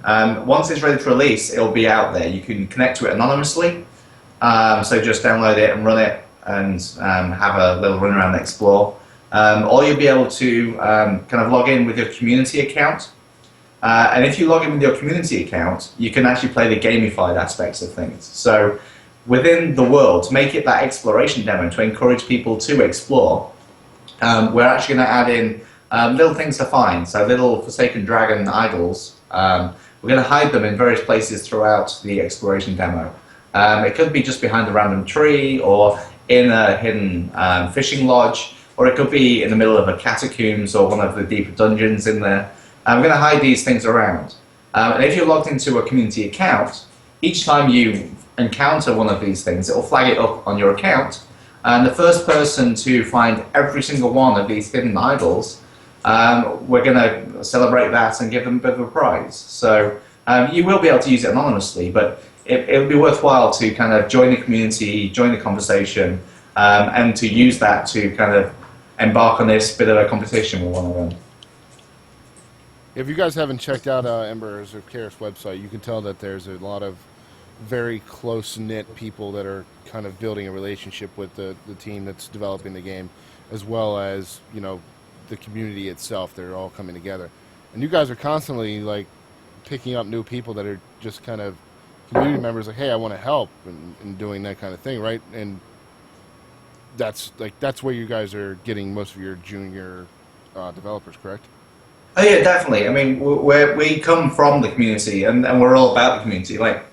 Once it's ready to release, it'll be out there. You can connect to it anonymously, so just download it and run it and have a little run around and explore. Or you'll be able to kind of log in with your community account. And if you log in with your community account, you can actually play the gamified aspects of things. So within the world, to make it that exploration demo, to encourage people to explore, we're actually going to add in little things to find, so little Forsaken Dragon idols. We're going to hide them in various places throughout the exploration demo. It could be just behind a random tree, or in a hidden fishing lodge, or it could be in the middle of a catacombs or one of the deeper dungeons in there. We're going to hide these things around. And if you're logged into a community account, each time you encounter one of these things, it will flag it up on your account. And the first person to find every single one of these hidden idols, we're going to celebrate that and give them a bit of a prize. So you will be able to use it anonymously, but it would be worthwhile to kind of join the community, join the conversation, and to use that to kind of embark on this bit of a competition with one of them. If you guys haven't checked out Embers or Caerus website, you can tell that there's a lot of very close-knit people that are kind of building a relationship with the team that's developing the game, as well as, you know, the community itself. They're all coming together. And you guys are constantly, like, picking up new people that are just kind of community members like, hey, I want to help in doing that kind of thing, right? And that's where you guys are getting most of your junior developers, correct? Oh yeah, definitely. I mean, we come from the community, and we're all about the community. Like,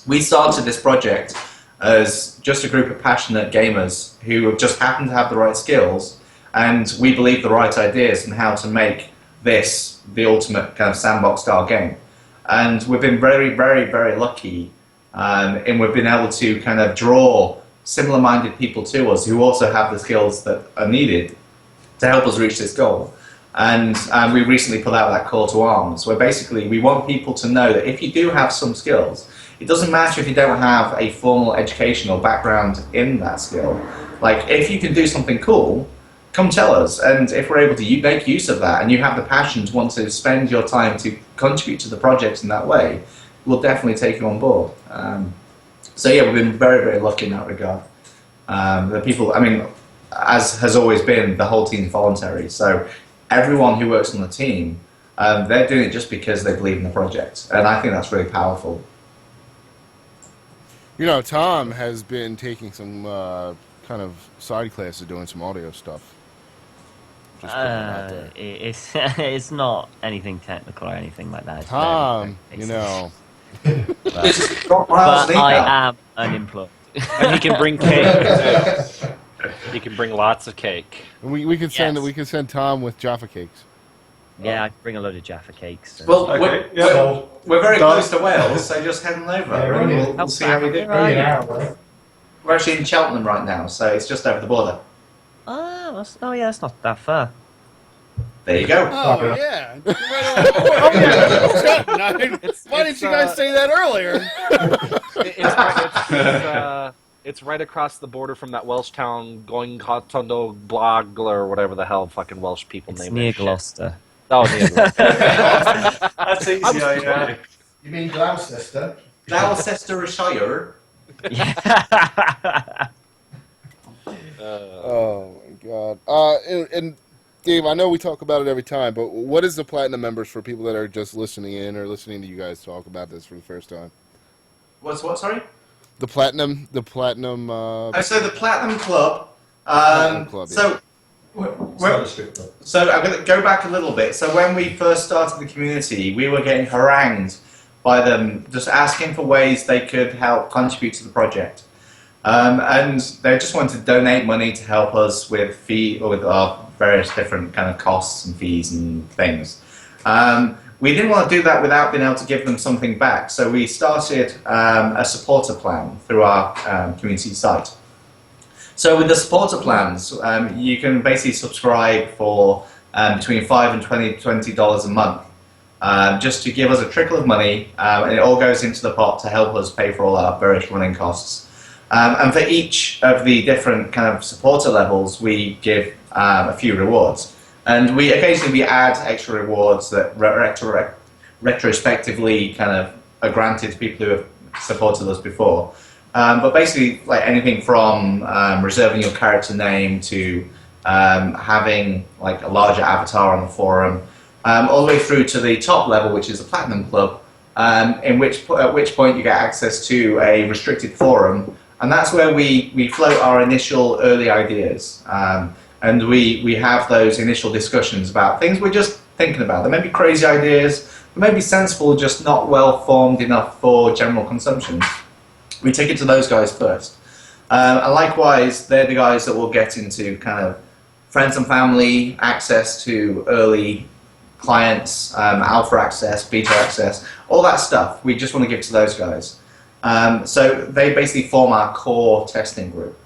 we started this project as just a group of passionate gamers who just happened to have the right skills, and we believe the right ideas and how to make this the ultimate kind of sandbox style game. And we've been very, very, very lucky, and we've been able to kind of draw similar-minded people to us who also have the skills that are needed to help us reach this goal. And we recently put out that call to arms, where basically we want people to know that if you do have some skills, it doesn't matter if you don't have a formal educational background in that skill. Like, if you can do something cool, come tell us. And if we're able to make use of that, and you have the passion to want to spend your time to contribute to the project in that way, we'll definitely take you on board. So yeah, we've been very, very lucky in that regard. The people, I mean, as has always been, the whole team's voluntary. So everyone who works on the team, they're doing it just because they believe in the project. And I think that's really powerful. You know, Tom has been taking some kind of side classes doing some audio stuff. Just putting it out there. It's not anything technical or anything like that. It's Tom, very you basic. know. But I am unemployed. And he can bring cake too. He can bring lots of cake. And we could send Yes. we could send Tom with Jaffa cakes. Yeah, I can bring a load of Jaffa cakes. Well, Okay, we're very Done. close to Wales, so just head on over. Yeah, and right. we'll see how we do. Right. Yeah. We're actually in Cheltenham right now, so it's just over the border. Oh, yeah, that's not that far. There you go. Oh, yeah. Right over the border. Why didn't you guys say that earlier? It's right across the border from that Welsh town, going Cotondo Blog or whatever the hell fucking Welsh people It's name near it. Gloucester. Oh, near Gloucester. That's easy, yeah. You mean Gloucester? Gloucestershire. Oh my god. And Dave, I know we talk about it every time, but what is the platinum members for people that are just listening in or listening to you guys talk about this for the first time? What's what? Sorry. The platinum. So the Platinum Club. Platinum Club, So, so I'm going to go back a little bit. So when we first started the community, we were getting harangued by them, just asking for ways they could help contribute to the project, and they just wanted to donate money to help us with with our various different kind of costs and fees and things. We didn't want to do that without being able to give them something back, so we started a supporter plan through our community site. So with the supporter plans, you can basically subscribe for between $5 and $20 a month, just to give us a trickle of money, and it all goes into the pot to help us pay for all our various running costs. And for each of the different kind of supporter levels, we give a few rewards. And we occasionally add extra rewards that retrospectively kind of are granted to people who have supported us before. But basically, like anything from reserving your character name to having like a larger avatar on the forum, all the way through to the top level, which is the Platinum Club, at which point you get access to a restricted forum, and that's where we float our initial early ideas. And we have those initial discussions about things we're just thinking about. There may be crazy ideas, they may be sensible, just not well formed enough for general consumption. We take it to those guys first. And likewise, they're the guys that will get into kind of friends and family, access to early clients, alpha access, beta access, all that stuff. We just want to give to those guys. So they basically form our core testing group.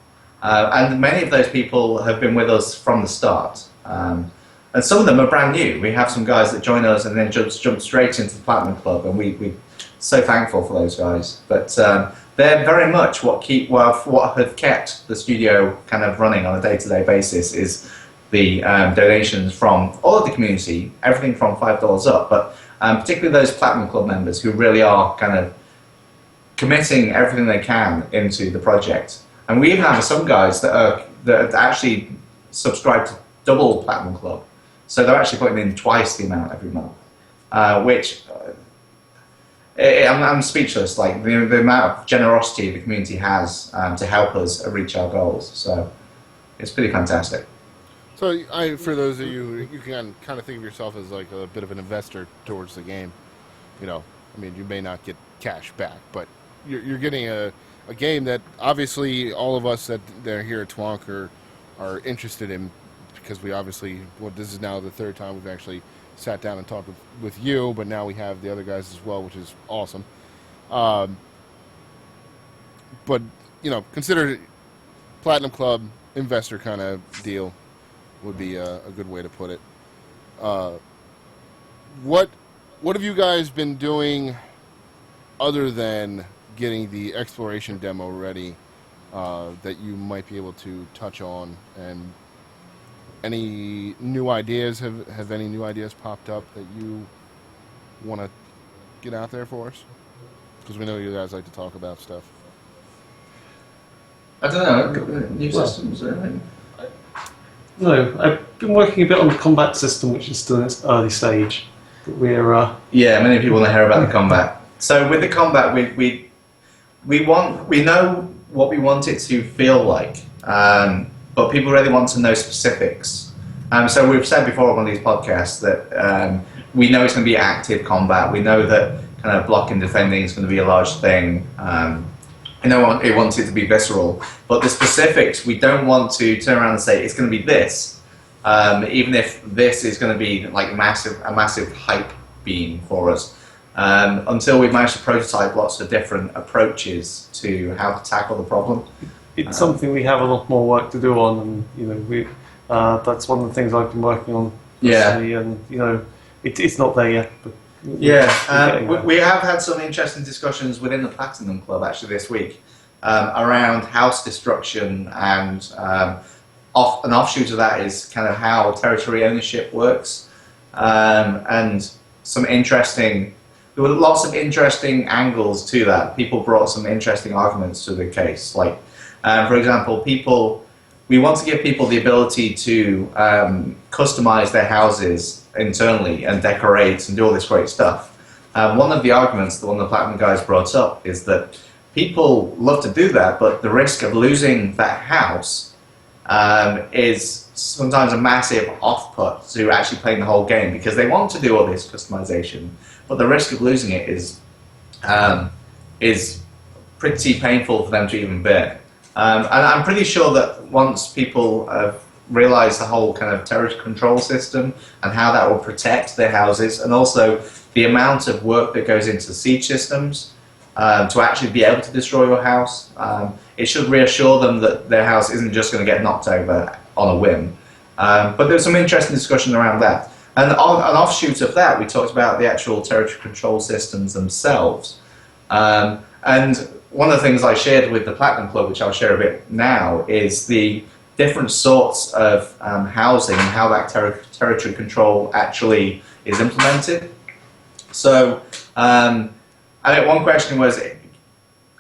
And many of those people have been with us from the start. And some of them are brand new. We have some guys that join us and then jump straight into the Platinum Club, and we're so thankful for those guys. But they're very much what have kept the studio kind of running on a day-to-day basis is the donations from all of the community, everything from $5 up, but particularly those Platinum Club members who really are kind of committing everything they can into the project. And we even have some guys that actually subscribe to double Platinum Club, so they're actually putting in twice the amount every month, which I'm speechless. Like the amount of generosity the community has to help us reach our goals. So it's pretty fantastic. So, for those of you, you can kind of think of yourself as like a bit of an investor towards the game. You know, I mean, you may not get cash back, but you're getting a game that obviously all of us that are here at Twonk are interested in, because we obviously, well, this is now the third time we've actually sat down and talked with you, but now we have the other guys as well, which is awesome. But, you know, consider Platinum Club investor kind of deal would be a good way to put it. What have you guys been doing other than getting the exploration demo ready that you might be able to touch on? And any new ideas? Have any new ideas popped up that you want to get out there for us? Because we know you guys like to talk about stuff. I don't know. New systems, I think. No, I've been working a bit on the combat system, which is still in its early stage. But we're Yeah, many people want to hear about the combat. So with the combat, we know what we want it to feel like, but people really want to know specifics. So we've said before on these podcasts that we know it's going to be active combat. We know that kind of blocking defending is going to be a large thing. I know it wants it to be visceral, but the specifics, we don't want to turn around and say it's going to be this, even if this is going to be like a massive hype beam for us, until we've managed to prototype lots of different approaches to how to tackle the problem. It's something we have a lot more work to do on, and you know, that's one of the things I've been working on personally, and you know, it's not there yet. But we have had some interesting discussions within the Platinum Club actually this week around house destruction, and an offshoot of that is kind of how territory ownership works, and there were lots of interesting angles to that. People brought some interesting arguments to the case, like for example, we want to give people the ability to customize their houses internally and decorate and do all this great stuff. One of the arguments that one of the Platinum guys brought up is that people love to do that, but the risk of losing that house is sometimes a massive off-put to actually playing the whole game, because they want to do all this customization, but the risk of losing it is pretty painful for them to even bear. And I'm pretty sure that once people have realised the whole kind of territory control system and how that will protect their houses, and also the amount of work that goes into siege systems to actually be able to destroy your house, it should reassure them that their house isn't just going to get knocked over on a whim. But there's some interesting discussion around that. And on an offshoot of that, we talked about the actual territory control systems themselves. And one of the things I shared with the Platinum Club, which I'll share a bit now, is the different sorts of housing and how that territory control actually is implemented. So, I mean, one question was,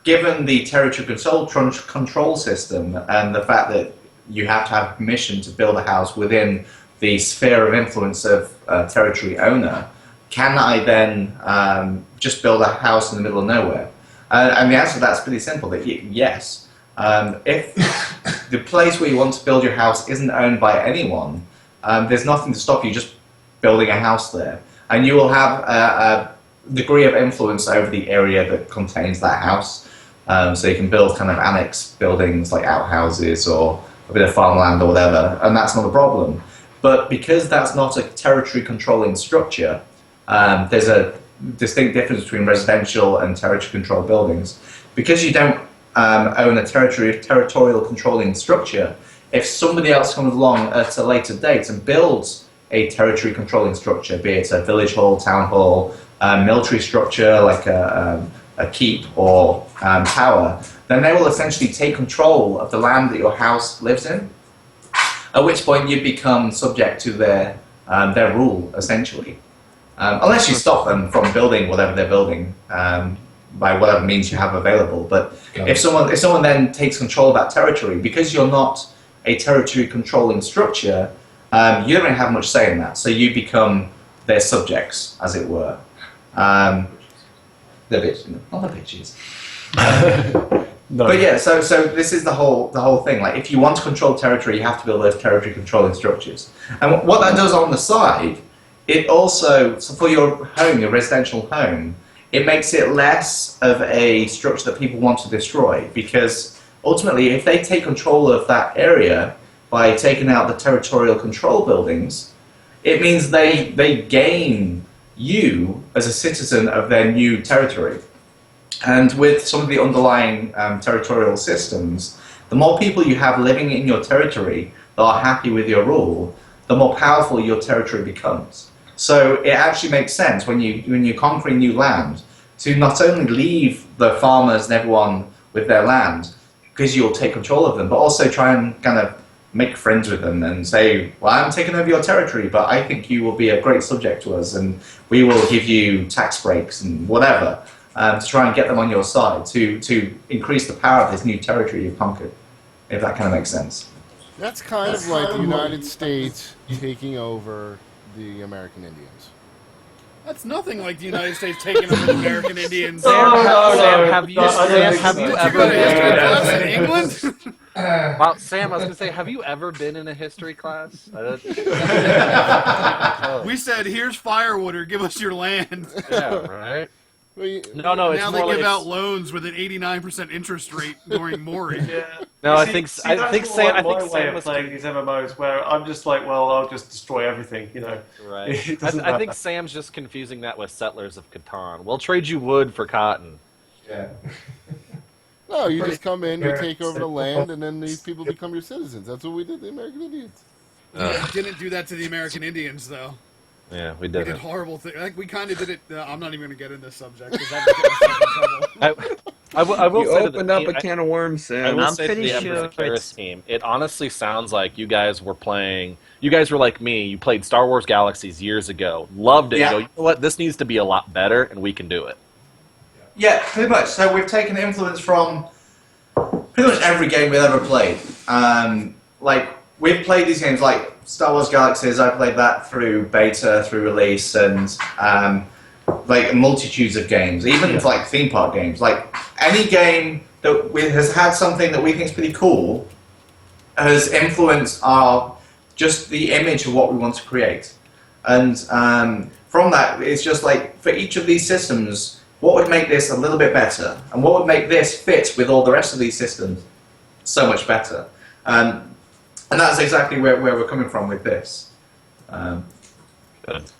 given the territory control system and the fact that you have to have permission to build a house within the sphere of influence of a territory owner, can I then just build a house in the middle of nowhere? And the answer to that is pretty simple, that yes. If the place where you want to build your house isn't owned by anyone, there's nothing to stop you just building a house there. And you will have a degree of influence over the area that contains that house. So you can build kind of annex buildings like outhouses or a bit of farmland or whatever, and that's not a problem. But because that's not a territory controlling structure, there's a distinct difference between residential and territory control buildings. Because you don't own a territorial controlling structure, if somebody else comes along at a later date and builds a territory controlling structure, be it a village hall, town hall, military structure like a keep or tower, then they will essentially take control of the land that your house lives in, at which point you become subject to their rule, essentially. Unless you stop them from building whatever they're building by whatever means you have available. But if someone then takes control of that territory, because you're not a territory controlling structure, you don't really have much say in that. So you become their subjects, as it were. They're bitches. Not the bitches. No. But yeah, so this is the whole thing. Like, if you want to control territory, you have to build those territory controlling structures. And what that does on the side, it also, so for your home, your residential home, it makes it less of a structure that people want to destroy, because ultimately, if they take control of that area by taking out the territorial control buildings, it means they gain you as a citizen of their new territory. And with some of the underlying territorial systems, the more people you have living in your territory that are happy with your rule, the more powerful your territory becomes. So it actually makes sense when you're conquering new land to not only leave the farmers and everyone with their land, because you'll take control of them, but also try and kind of make friends with them and say, well, I'm taking over your territory, but I think you will be a great subject to us, and we will give you tax breaks and whatever. To try and get them on your side, to increase the power of this new territory you've conquered, if that kind of makes sense. That's kind of like the United States taking over the American Indians. That's nothing like the United States taking over the American Indians. Sam, have you ever been in England? Well, Sam, I was going to say, have you ever been in a history class? We said, here's firewood, or give us your land. Yeah, right? Well, No, it's now more they give like out loans with an 89% interest rate during Maury. Yeah. No, I See, think that's Sam. I think my way Sam of was playing these MMOs, where I'm just like, well, I'll just destroy everything, you know. right. It doesn't I think matter. Sam's just confusing that with Settlers of Catan. We'll trade you wood for cotton. Yeah. No, you just come in, you take over the land, and then these people become your citizens. That's what we did, the American Indians. We didn't do that to the American Indians, though. Yeah, we We did did it. horrible things. Like, we kind of did it. I'm not even going to get in this subject, because I'm going to get myself in trouble. I will You say opened up a can of worms, I Sam. will I'm say to pretty the Embers sure of Caerus it's- team, it honestly sounds like you guys were playing. You guys were like me. You played Star Wars Galaxies years ago, loved it. Yeah. You go, you know what? This needs to be a lot better, and we can do it. Yeah, pretty much. So we've taken influence from pretty much every game we've ever played. Like, we've played these games like Star Wars Galaxies. I played that through beta, through release, and like multitudes of games, even like theme park games. Like, any game that has had something that we think is pretty cool has influenced just the image of what we want to create. And from that, it's just like, for each of these systems, what would make this a little bit better? And what would make this fit with all the rest of these systems so much better? And that's exactly where we're coming from with this. To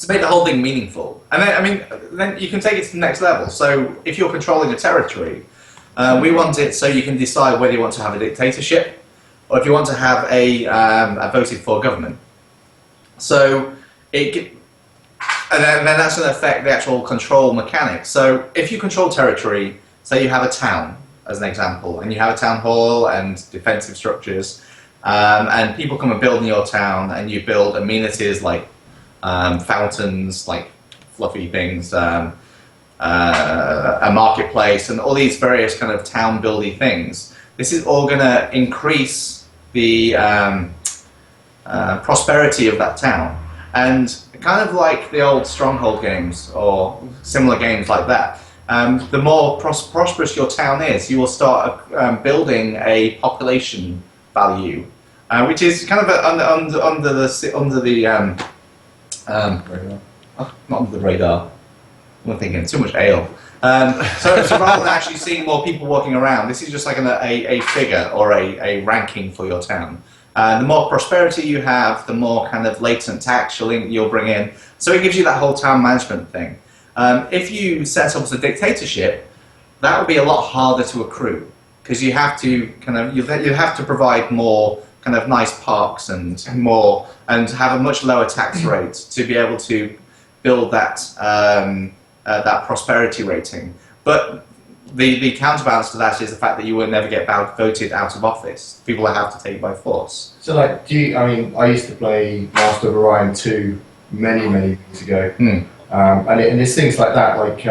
make the whole thing meaningful. And then, I mean, then you can take it to the next level. So if you're controlling a territory, we want it so you can decide whether you want to have a dictatorship or if you want to have a voted for government. So and then that's going to affect the actual control mechanics. So if you control territory, say you have a town, as an example, and you have a town hall and defensive structures, and people come and build in your town, and you build amenities like fountains, like fluffy things, a marketplace, and all these various kind of town buildy things. This is all going to increase the prosperity of that town. And kind of like the old Stronghold games or similar games like that, the more prosperous your town is, you will start building a population value, which is kind of under the not under the radar. I'm thinking too much ale. So rather than actually seeing more people walking around, this is just like a figure or a ranking for your town. The more prosperity you have, the more kind of latent tax you'll bring in. So it gives you that whole town management thing. If you set up as a dictatorship, that would be a lot harder to accrue because you have to you have to provide more kind of nice parks and have a much lower tax rate to be able to build that that prosperity rating. But the counterbalance to that is the fact that you will never get voted out of office. People will have to take it by force. So, like, I used to play Master of Orion 2 many years ago, and there's things like that, like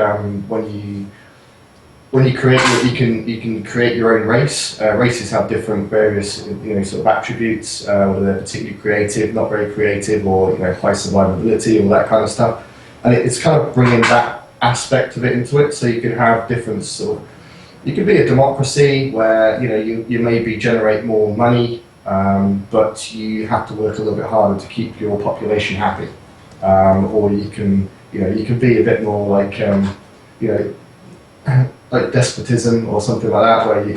when you create, you can create your own race. Races have different various sort of attributes, whether they're particularly creative, not very creative, or high survivability, all that kind of stuff. And it's kind of bringing that aspect of it into it. So you could have different sort of, you could be a democracy where you maybe generate more money, but you have to work a little bit harder to keep your population happy. Or you can be a bit more like like despotism or something like that, where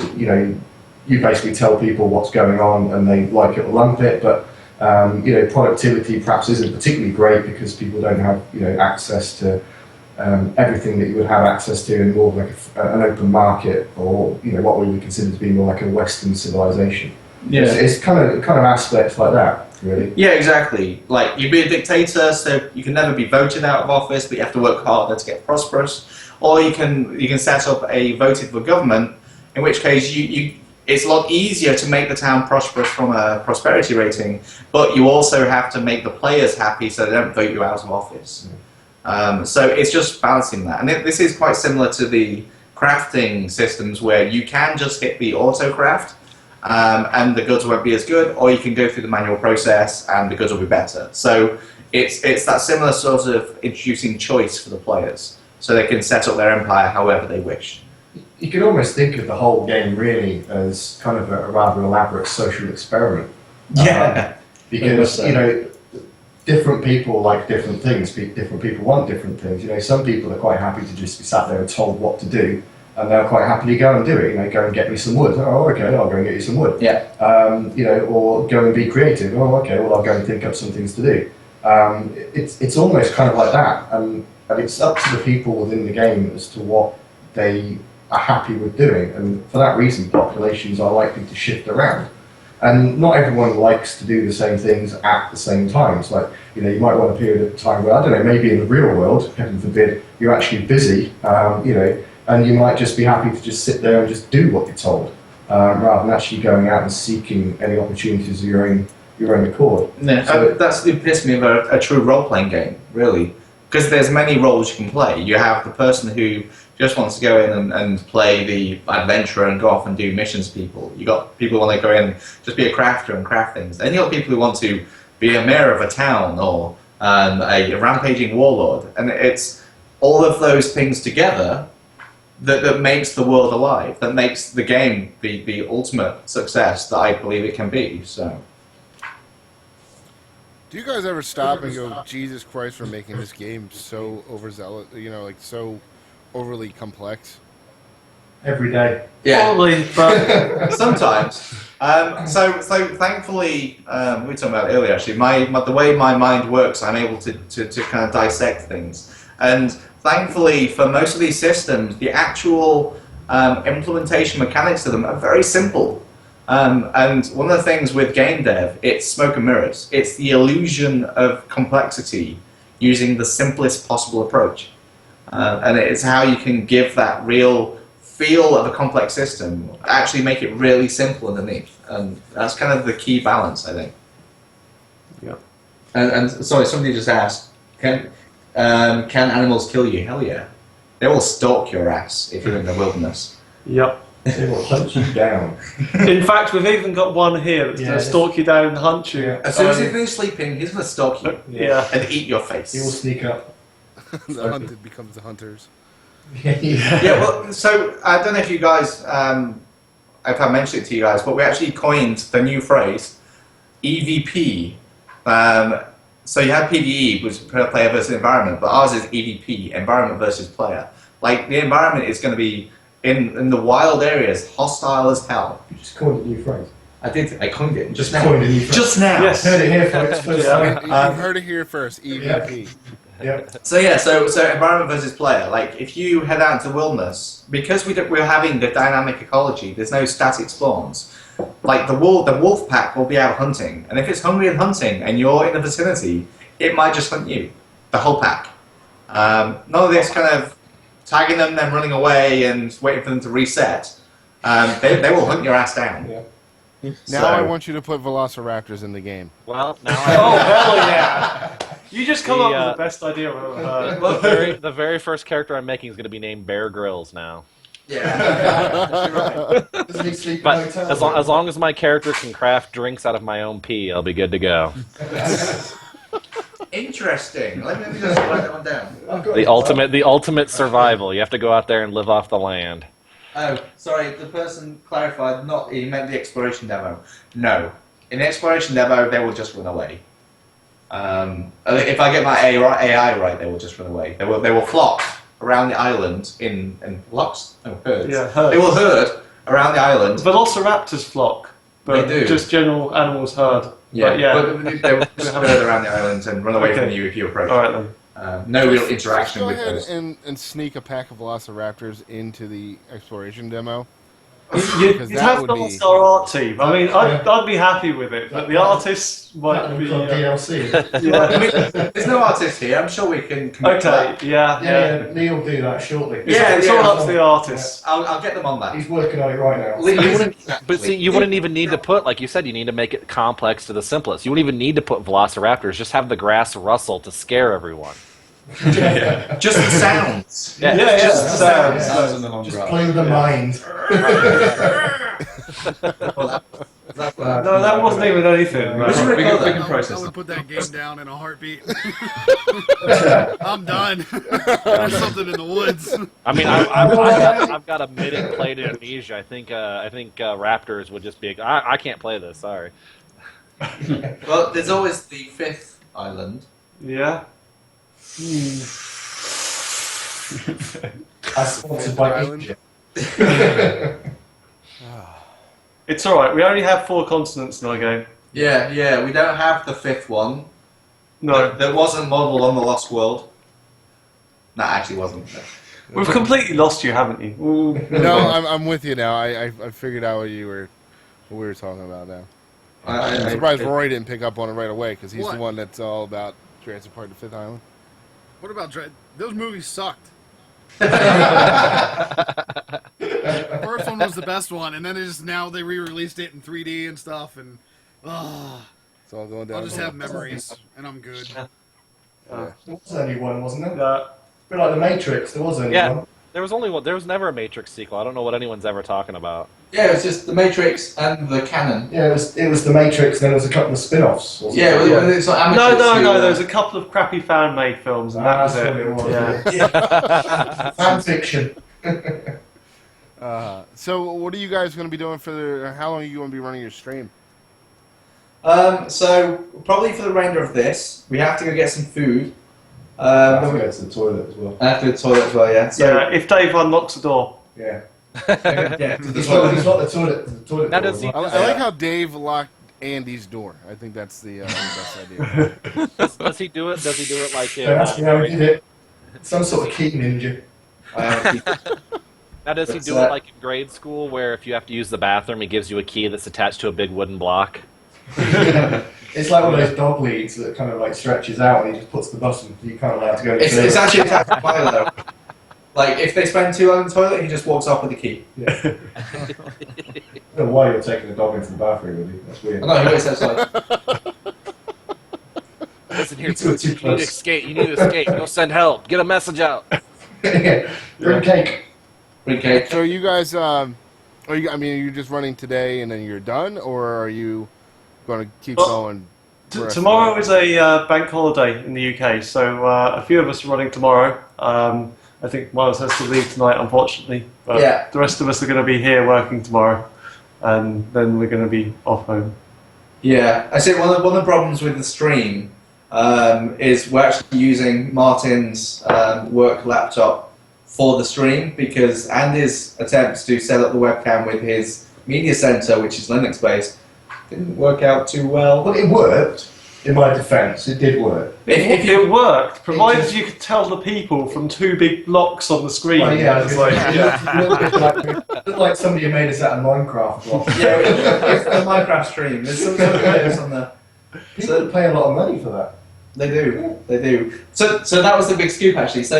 you basically tell people what's going on and they like it or lump it, but productivity perhaps isn't particularly great because people don't have access to everything that you would have access to in more of like an open market, or what we would consider to be more like a Western civilization. Yeah. It's kind of aspects like that, really. Yeah, exactly. Like, you'd be a dictator, so you can never be voted out of office, but you have to work harder to get prosperous. Or you can set up a voted for government, in which case it's a lot easier to make the town prosperous from a prosperity rating, but you also have to make the players happy so they don't vote you out of office. So it's just balancing that. And this is quite similar to the crafting systems, where you can just hit the auto craft, and the goods won't be as good, or you can go through the manual process and the goods will be better. So it's that similar sort of introducing choice for the players, so they can set up their empire however they wish. You could almost think of the whole game really as kind of a rather elaborate social experiment. Yeah. Because different people like different things. Different people want different things. Some people are quite happy to just be sat there and told what to do, and they'll quite happily go and do it. Go and get me some wood. Oh, okay, I'll go and get you some wood. Yeah. Or go and be creative. Oh, okay, well, I'll go and think up some things to do. It's almost kind of like that, and it's up to the people within the game as to what they are happy with doing, and for that reason, populations are likely to shift around. And not everyone likes to do the same things at the same time. It's like, you might want a period of time where, I don't know, maybe in the real world, heaven forbid, you're actually busy, and you might just be happy to just sit there and just do what you're told, rather than actually going out and seeking any opportunities of your own accord. Yeah, so that's the epitome of a true role-playing game, really. Because there's many roles you can play. You have the person who just wants to go in and play the adventurer and go off and do missions people. You got people who want to go in, just be a crafter and craft things. Then you got people who want to be a mayor of a town, or a rampaging warlord. And it's all of those things together that makes the world alive, that makes the game the ultimate success that I believe it can be. So. Do you guys ever stop and go, Jesus Christ, for making this game so overzealous, so overly complex? Every day. Yeah. Probably, but sometimes. So thankfully, we were talking about it earlier actually, the way my mind works, I'm able to kind of dissect things. And thankfully, for most of these systems, the actual implementation mechanics of them are very simple. And one of the things with game dev, it's smoke and mirrors. It's the illusion of complexity using the simplest possible approach. And it's how you can give that real feel of a complex system, actually make it really simple underneath. And that's kind of the key balance, I think. Yeah. And sorry, somebody just asked, can animals kill you? Hell yeah. They will stalk your ass if you're in the wilderness. Yep. They will hunt you down. In fact, we've even got one here that's going to stalk you down and hunt you. Yeah. As soon as you finish sleeping, he's going to stalk you. Yeah. And eat your face. He will sneak up. The hunted becomes the hunters. Yeah, well, so I don't know if you guys, if I mentioned it to you guys, but we actually coined the new phrase, EVP. So you have PvE, which is player versus environment, but ours is EVP, environment versus player. Like, the environment is going to be, in the wild areas, hostile as hell. You just coined a new phrase. I coined it just now. Coined a new phrase. Just now. Yes. Heard it here, folks. First time. You've heard it here first, EVP. Yeah. So yeah, so environment versus player. Like, if you head out into the wilderness, because we're having the dynamic ecology, there's no static spawns. Like, the wolf pack will be out hunting, and if it's hungry and hunting, and you're in the vicinity, it might just hunt you, the whole pack. None of this kind of tagging them, then running away, and waiting for them to reset. They will hunt your ass down. Yeah. Now I want you to put velociraptors in the game. Well, now Oh, hell yeah! You just come The, up with the best idea I've ever heard. the very first character I'm making is going to be named Bear Grylls now. Yeah. Doesn't he sleep in But a hotel? as long as my character can craft drinks out of my own pee, I'll be good to go. Interesting. Let me just write that one down. The ultimate survival. You have to go out there and live off the land. Oh, sorry. The person clarified. Not he meant the exploration demo. No, in the exploration demo, they will just run away. If I get my AI right, they will just run away. They will flock around the island in flocks. Oh, herds. Yeah, herds. They will herd around the island. Velociraptors flock, but They do. just general animals herd. Yeah, But yeah. but they will just herd around the island and run away Okay. from you if you approach. All right then. No real interaction Go with ahead those. and sneak a pack of Velociraptors into the exploration demo. You'd Because that have would to be- ask our art team. I mean, I'd be happy with it, but the artists might That be. would be on DLC. Yeah. I mean, there's no artist here. I'm sure we can commit to Okay. that. Yeah. Yeah, Neil will do that shortly. It's all up to the artists. I'll get them on that. He's working on it right now. But see, you wouldn't even need to put, like you said, you need to make it complex to the simplest. You wouldn't even need to put Velociraptors. Just have the grass rustle to scare everyone. Just the sounds. Yeah, Just sounds. Sounds in the long Just run. play with the mind. No, that wasn't even anything. Right, Right. we can I process would it. put that game down in a heartbeat. I'm done. There's something in the woods. I mean, I've got a minute played in Amnesia. I think Raptors would just be. I can't play this. Sorry. Well, there's always the fifth island. Yeah. As sponsored by Island. Egypt. It's all right. We only have 4 continents in our game. Yeah, we don't have the fifth one. No, That wasn't modelled on the Lost World. No, actually wasn't. we've completely lost you, haven't you? No, I'm with you now. I figued out what we were talking about now. I'm surprised Rory didn't pick up on it right away because he's What? the one that's all about Jurassic Park: The Fifth Island. What about those movies sucked. The first one was the best one, and then now they re-released it in 3D and stuff, and It's all going down. I'll just have memories, and I'm good. There was only one, wasn't there? Yeah. A bit like the Matrix, there was only Yeah. one. There was only one. There was never a Matrix sequel. I don't know what anyone's ever talking about. Yeah, it was just the Matrix and the canon. Yeah, it was the Matrix, then there was a couple of spin-offs. wasn't Yeah, there? well, it's like No, amateurs who, there was a couple of crappy fan-made films, and that was That's what it. it was. Yeah. Fan fiction. So, what are you guys going to be doing how long are you going to be running your stream? So probably for the remainder of this, we have to go get some food. I have to Then we go to the toilet as well. I have to go to the toilet as well. Yeah. So Yeah, if Dave unlocks the door. Yeah. yeah, to the He's toilet. not the toilet Now door, does he- right? I like how Dave locked Andy's door. I think that's the best idea. Does he do it? Does he do it like in? Don't ask me how he did it. Some sort of key ninja. Now does he What's do that? it like in grade school, where if you have to use the bathroom, he gives you a key that's attached to a big wooden block? It's like one of those dog leads that kind of like stretches out and he just puts the button. You can't allow it to go any It's further. actually attached to fire though. Like if they spend too long in the toilet, he just walks off with the key. I don't know why you're taking the dog into the bathroom with you. That's weird. I know he always says like, Listen here, You two are too you need to close. escape. You need to escape. Go send help. Get a message out. Bring cake. bring cake. So, you guys, are you just running today and then you're done, or are you going to keep Well, going? the rest of Tomorrow the is a bank holiday in the UK, so a few of us are running tomorrow. I think one of us has to leave tonight, unfortunately. But Yeah. the rest of us are going to be here working tomorrow, and then we're going to be off home. Yeah, I say one of the problems with the stream is we're actually using Martin's work laptop for the stream because Andy's attempts to set up the webcam with his media center, which is Linux based, didn't work out too well. Well, it worked. In my defence, it did work. If it worked, provided you could tell the people from 2 big blocks on the screen. Well, yeah, It's like, it looked like somebody made us out of Minecraft. Block. Yeah, it's the Minecraft stream. There's some sort of players on the. People pay a lot of money for that. They do. So that was the big scoop actually. So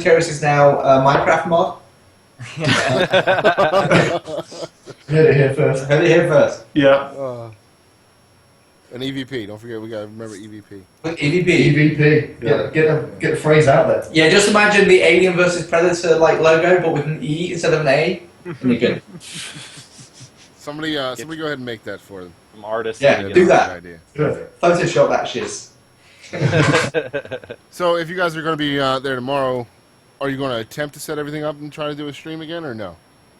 Caerus is now a Minecraft mod. You heard it here first. Heard it here first. yeah. An EVP. Don't forget, we got to remember EVP. EVP. EVP. Get the phrase out there. Yeah, just imagine the Alien versus Predator like logo, but with an E instead of an A. And you're good. Somebody go ahead and make that for them. Some artists. Yeah, to get do a that. Good idea. Perfect. Photoshop that shiz. So if you guys are going to be there tomorrow, are you going to attempt to set everything up and try to do a stream again, or no?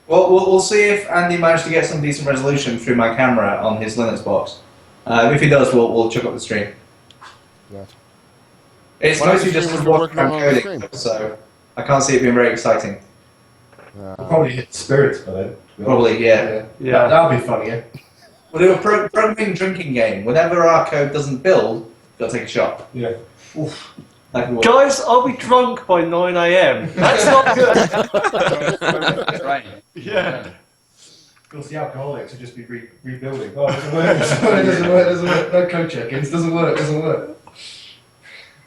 Well, we'll see if Andy managed to get some decent resolution through my camera on his Linux box. If he does, we'll chuck up the stream. Gotcha. It's Why don't mostly you just stream for what work you're working on the coding, stream? so I can't see it being very exciting. We'll probably hit spirits by then. Probably, yeah. Yeah. That'll be funny, yeah. We'll do a programming drinking game. Whenever our code doesn't build, you've got to take a shot. Yeah. Oof. That could work. Guys, I'll be drunk by 9 a.m. That's not good. Right. Yeah. Of course, the alcoholics will just be rebuilding. Oh, it doesn't work, it doesn't work, it doesn't work, it doesn't work. No code check-ins, doesn't work, doesn't work.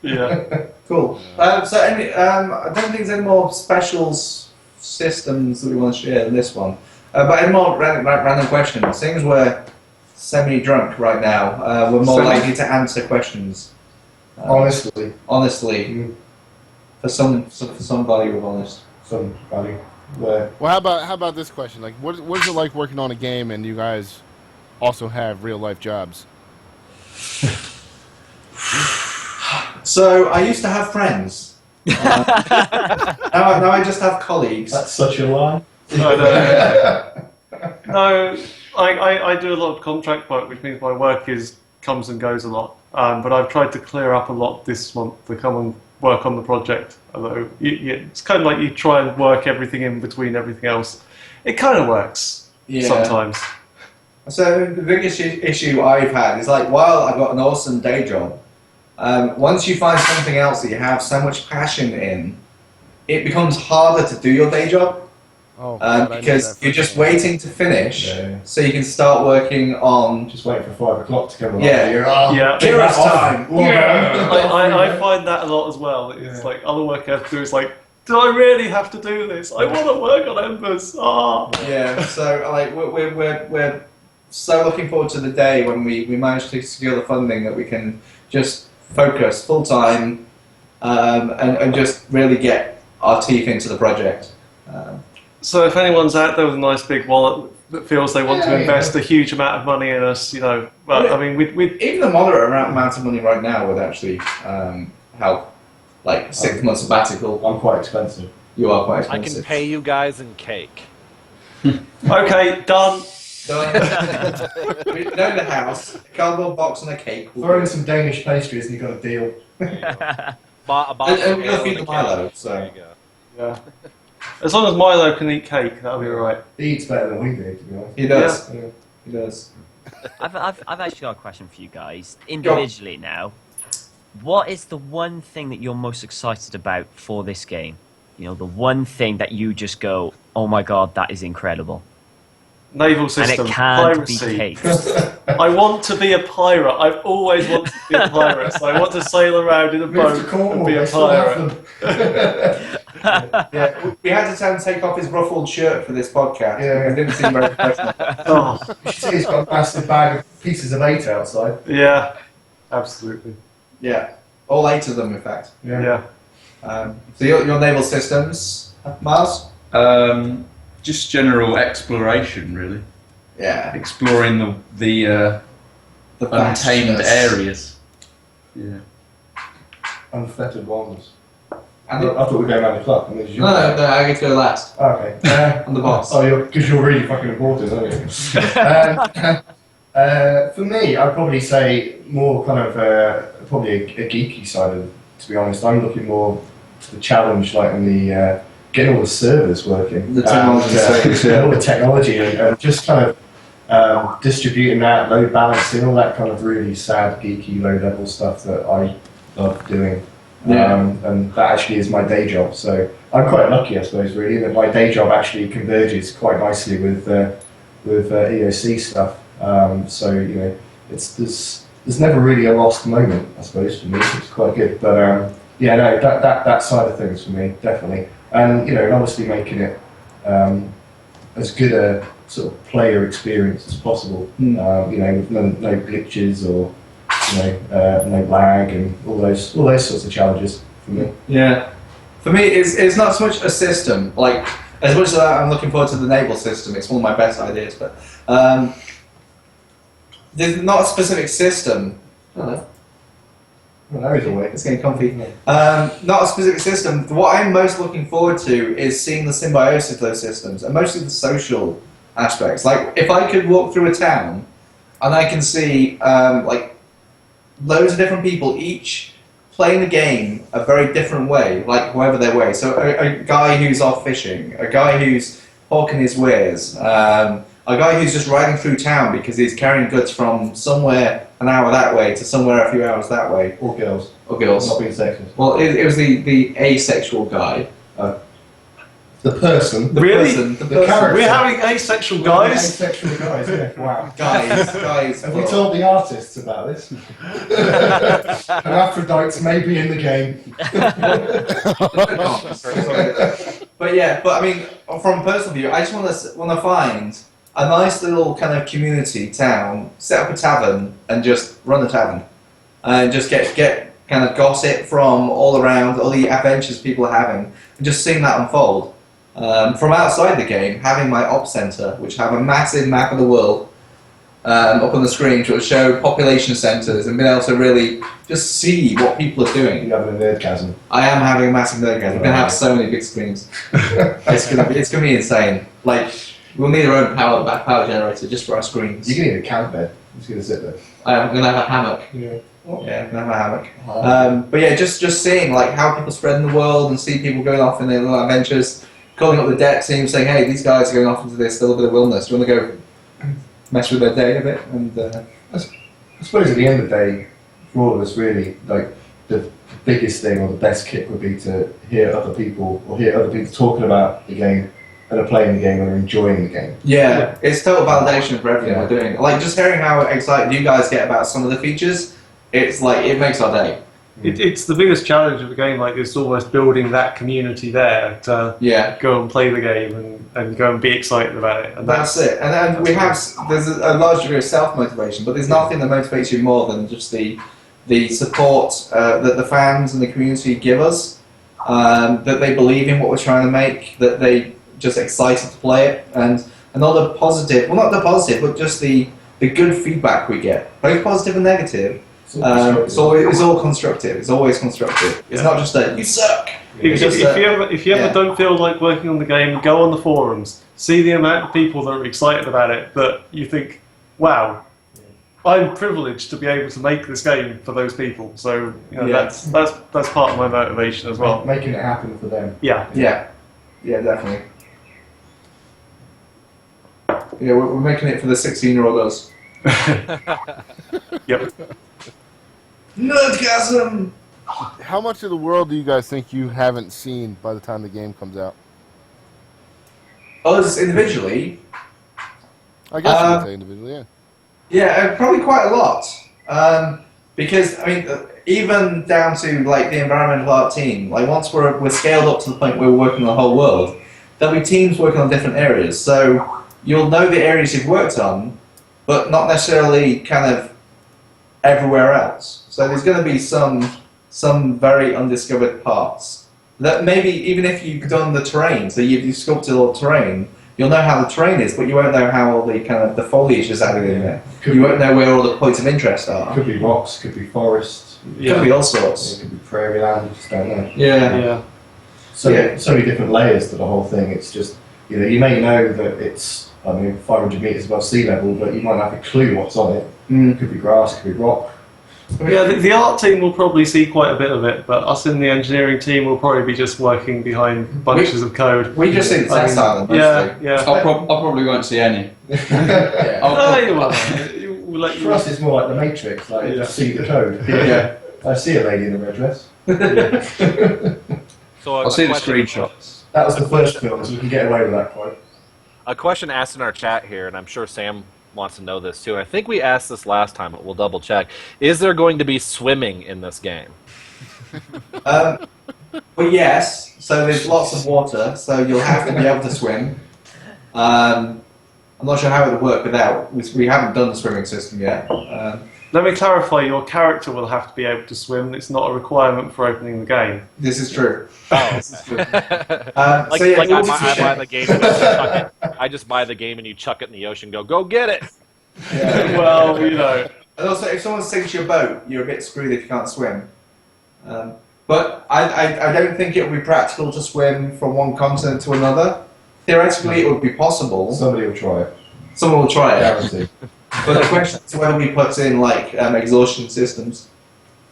Yeah. Cool. So, I don't think there's any more specials systems that we want to share than this one. But any more random questions? Things we're semi-drunk right now. We're more likely to answer questions. Honestly. Honestly. For some value of honest. Some value. Where? Well, how about this question? Like, what is it like working on a game and you guys also have real life jobs? So I used to have friends. Now I just have colleagues. That's such a lie. No, I do a lot of contract work, which means my work comes and goes a lot. But I've tried to clear up a lot this month to come and work on the project. Although it's kind of like you try and work everything in between everything else. It kind of works sometimes. So the biggest issue I've had is like, while I've got an awesome day job, once you find something else that you have so much passion in, it becomes harder to do your day job. Oh, God, because you're just waiting to finish, so you can start working on. Just waiting for 5 o'clock to come along. Yeah. Caerus time. I find that a lot as well. It's like other work I have to do is like, do I really have to do this? I want to work on Embers. Yeah. So like we're so looking forward to the day when we manage to secure the funding that we can just focus full time and just really get our teeth into the project. So if anyone's out there with a nice big wallet that feels they want to invest a huge amount of money in us, well, I mean, we'd even a moderate amount of money right now would actually help. Like 6 months sabbatical. I'm quite expensive. You are quite I expensive. can pay you guys in cake. Okay, done. We know the house, a cardboard box and a cake. Throw in some Danish pastries and you've got a deal. A And we're going to feed the Milo, so. There you go. Yeah. As long as Milo can eat cake, that'll be alright. He eats better than we do, to be honest. He does. Yeah. He does. I've actually got a question for you guys individually now. What is the one thing that you're most excited about for this game? You know, the one thing that you just go, oh my god, that is incredible. Naval system, And it can't piracy. be cake. I want to be a pirate. I've always wanted to be a pirate. So I want to sail around in a boat and be a pirate. Yeah, we had to tell him to take off his ruffled shirt for this podcast. Yeah. It didn't seem very professional. Oh, You should see he's got a massive bag of pieces of 8 outside. yeah, absolutely. Yeah, all 8 of them, in fact. Yeah. So your naval systems, Mars? Just general exploration, really. Yeah. Exploring the untamed vastness. areas. Yeah. Unfettered wildness. I And thought we were going around the clock. And this is your no, I get to go last. Okay. On the box. Oh, because you're really fucking important, aren't you? For me, I'd probably say more kind of probably a geeky side of it, to be honest. I'm looking more to the challenge, like in the getting all the servers working. The technology stage, yeah. All the technology and just kind of distributing that, load balancing, all that kind of really sad, geeky, low-level stuff that I love doing. Yeah. And that actually is my day job. So I'm quite lucky, I suppose, really, that my day job actually converges quite nicely with EOC stuff. So you know, there's never really a lost moment, I suppose, for me. It's quite good. But yeah, no, that side of things for me, definitely. And you know, and obviously making it as good a sort of player experience as possible. You know, with no glitches or no lag and all those sorts of challenges for me. Yeah. For me, it's not so much a system. Like, as much as I'm looking forward to the naval system, it's one of my best ideas, but there's not a specific system. Hello. Well, now he's awake. It's getting comfy. Not a specific system. What I'm most looking forward to is seeing the symbiosis of those systems, and mostly the social aspects. Like, if I could walk through a town and I can see like loads of different people, each playing the game a very different way, like whoever their way. So a guy who's off fishing, a guy who's hawking his wares, a guy who's just riding through town because he's carrying goods from somewhere an hour that way to somewhere a few hours that way. Or girls. Or girls. Not being sexist. Well, it was the asexual guy. The person. The person. The character. We're having asexual guys. Asexual guys, yeah. Wow. Guys. Have we told the artists about this? Hermaphrodites may be in the game. But yeah, I mean, from a personal view, I just want to find a nice little kind of community town, set up a tavern, and just run the tavern, and just get kind of gossip from all around, all the adventures people are having, and just seeing that unfold. From outside the game, having my op center, which have a massive map of the world up on the screen, which will show population centers, and being able to really just see what people are doing. You're having a nerdgasm. I am having a massive nerdgasm. We're gonna have so many big screens. It's gonna be insane. Like, we'll need our own power generator just for our screens. You're gonna need a camp bed. I'm just gonna sit there. I'm gonna have a hammock. Yeah. Yeah, I'm gonna have a hammock. But yeah, just seeing like how people spread in the world and see people going off in their little adventures, calling up the deck team, saying, "Hey, these guys are going off into this little bit of wilderness. Do you want to go mess with their day a bit?" And I suppose at the end of the day, for all of us, really, like the biggest thing or the best kick would be to hear other people talking about the game and are playing the game and are enjoying the game. yeah, it's total validation for everything we're doing. Like, just hearing how excited you guys get about some of the features, it's like it makes our day. It's the biggest challenge of a game like this, almost building that community there to go and play the game and go and be excited about it. And That's it. And then there's a large degree of self-motivation, but there's nothing that motivates you more than just the support that the fans and the community give us, that they believe in what we're trying to make, that they just excited to play it, and all the positive, well, not the positive, but just the good feedback we get, both positive and negative. It's all constructive. It's always constructive. It's not just that you suck. If you ever don't feel like working on the game, go on the forums. See the amount of people that are excited about it. That you think, wow, I'm privileged to be able to make this game for those people. So that's part of my motivation as well. Making it happen for them. Yeah, definitely. Yeah, we're making it for the 16-year-old us. Yep. Nerdgasm! How much of the world do you guys think you haven't seen by the time the game comes out? Us individually? I guess you would say individually, yeah. Yeah, probably quite a lot. Because, I mean, even down to like the environmental art team, like once we're scaled up to the point where we're working on the whole world, there'll be teams working on different areas. So you'll know the areas you've worked on, but not necessarily kind of everywhere else. So there's going to be some very undiscovered parts that maybe even if you've done the terrain, so you've sculpted all the terrain, you'll know how the terrain is, but you won't know how all the kind of the foliage is added in there. You won't know where all the points of interest are. Could be rocks, could be forest, Could be all sorts. it could be prairie land. You just don't know. Yeah. So many different layers to the whole thing. It's just you may know that it's 500 meters above sea level, but you might not have a clue what's on it. Could be grass, could be rock. Yeah, the art team will probably see quite a bit of it, but us in the engineering team will probably be just working behind bunches of code. We just see the test island mostly. Yeah. I probably won't see any. No, you won't. We'll let you. For us, it's more like the Matrix. Like you just see the code. Yeah. I see a lady in a red dress. So I'll see the screenshots. That was the first film, so we can get away with that quite. A question asked in our chat here, and I'm sure Sam wants to know this too. I think we asked this last time, but we'll double check. Is there going to be swimming in this game? Well, yes. So there's lots of water, so you'll have to be able to swim. I'm not sure how it would work without. We haven't done the swimming system yet. Let me clarify, your character will have to be able to swim. It's not a requirement for opening the game. This is true. Oh. This is true. I buy the game and you chuck it. I just buy the game and you chuck it in the ocean and go get it! Yeah. Well, you know. And also, if someone sinks your boat, you're a bit screwed if you can't swim. But I don't think it would be practical to swim from one continent to another. Theoretically, it would be possible. Somebody will try it. Someone will try it. Guaranteed. But the question is whether we put in like exhaustion systems.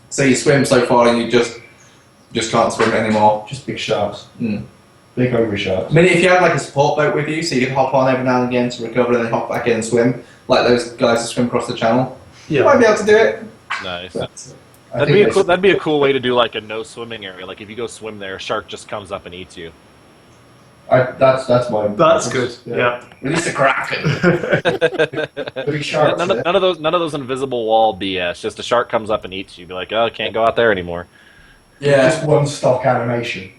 So you swim so far and you just can't swim anymore. Just big sharks. Mm. Big hungry sharks. I mean, if you had like a support boat with you, so you could hop on every now and again to recover and then hop back in and swim, like those guys that swim across the channel, you might be able to do it. Nice. I That'd think be a cool way to do like a no swimming area. Like if you go swim there, a shark just comes up and eats you. that's my. That's good. Yeah. Release a kraken. Big sharks. None of those invisible wall BS. Just a shark comes up and eats you. Be like, oh, can't go out there anymore. Yeah. Just one stock animation.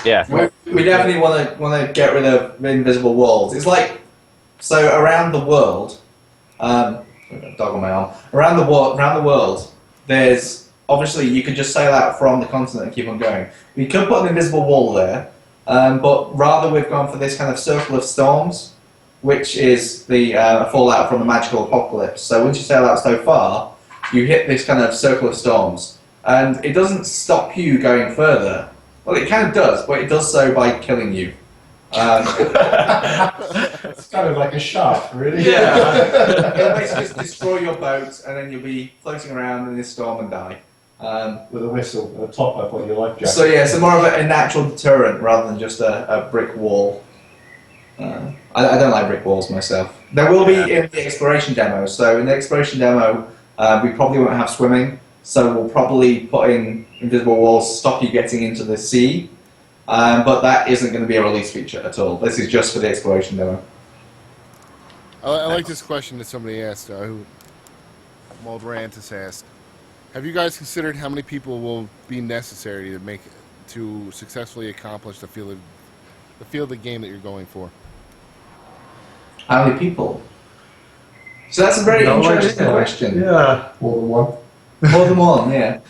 Yeah. We definitely want to get rid of invisible walls. It's like so around the world. Dog on my arm. Around the world, there's obviously you could just sail out from the continent and keep on going. We could put an invisible wall there, but rather we've gone for this kind of circle of storms, which is the fallout from the magical apocalypse. So once you sail out so far, you hit this kind of circle of storms, and it doesn't stop you going further. Well, it kind of does, but it does so by killing you. It's kind of like a shark, really. Yeah. It'll basically just destroy your boat, and then you'll be floating around in this storm and die. With a whistle and a top up on your life jacket. So yeah, so more of a natural deterrent rather than just a brick wall. I don't like brick walls myself. There will be in the exploration demo. So in the exploration demo, we probably won't have swimming. So we'll probably put in invisible walls to stop you getting into the sea. But that isn't going to be a release feature at all. This is just for the exploration demo. I like this question that somebody asked, who Moldrantis asked. Have you guys considered how many people will be necessary to successfully accomplish the field of game that you're going for? How many people? So that's a very interesting question. Yeah. More than one. More than one, yeah.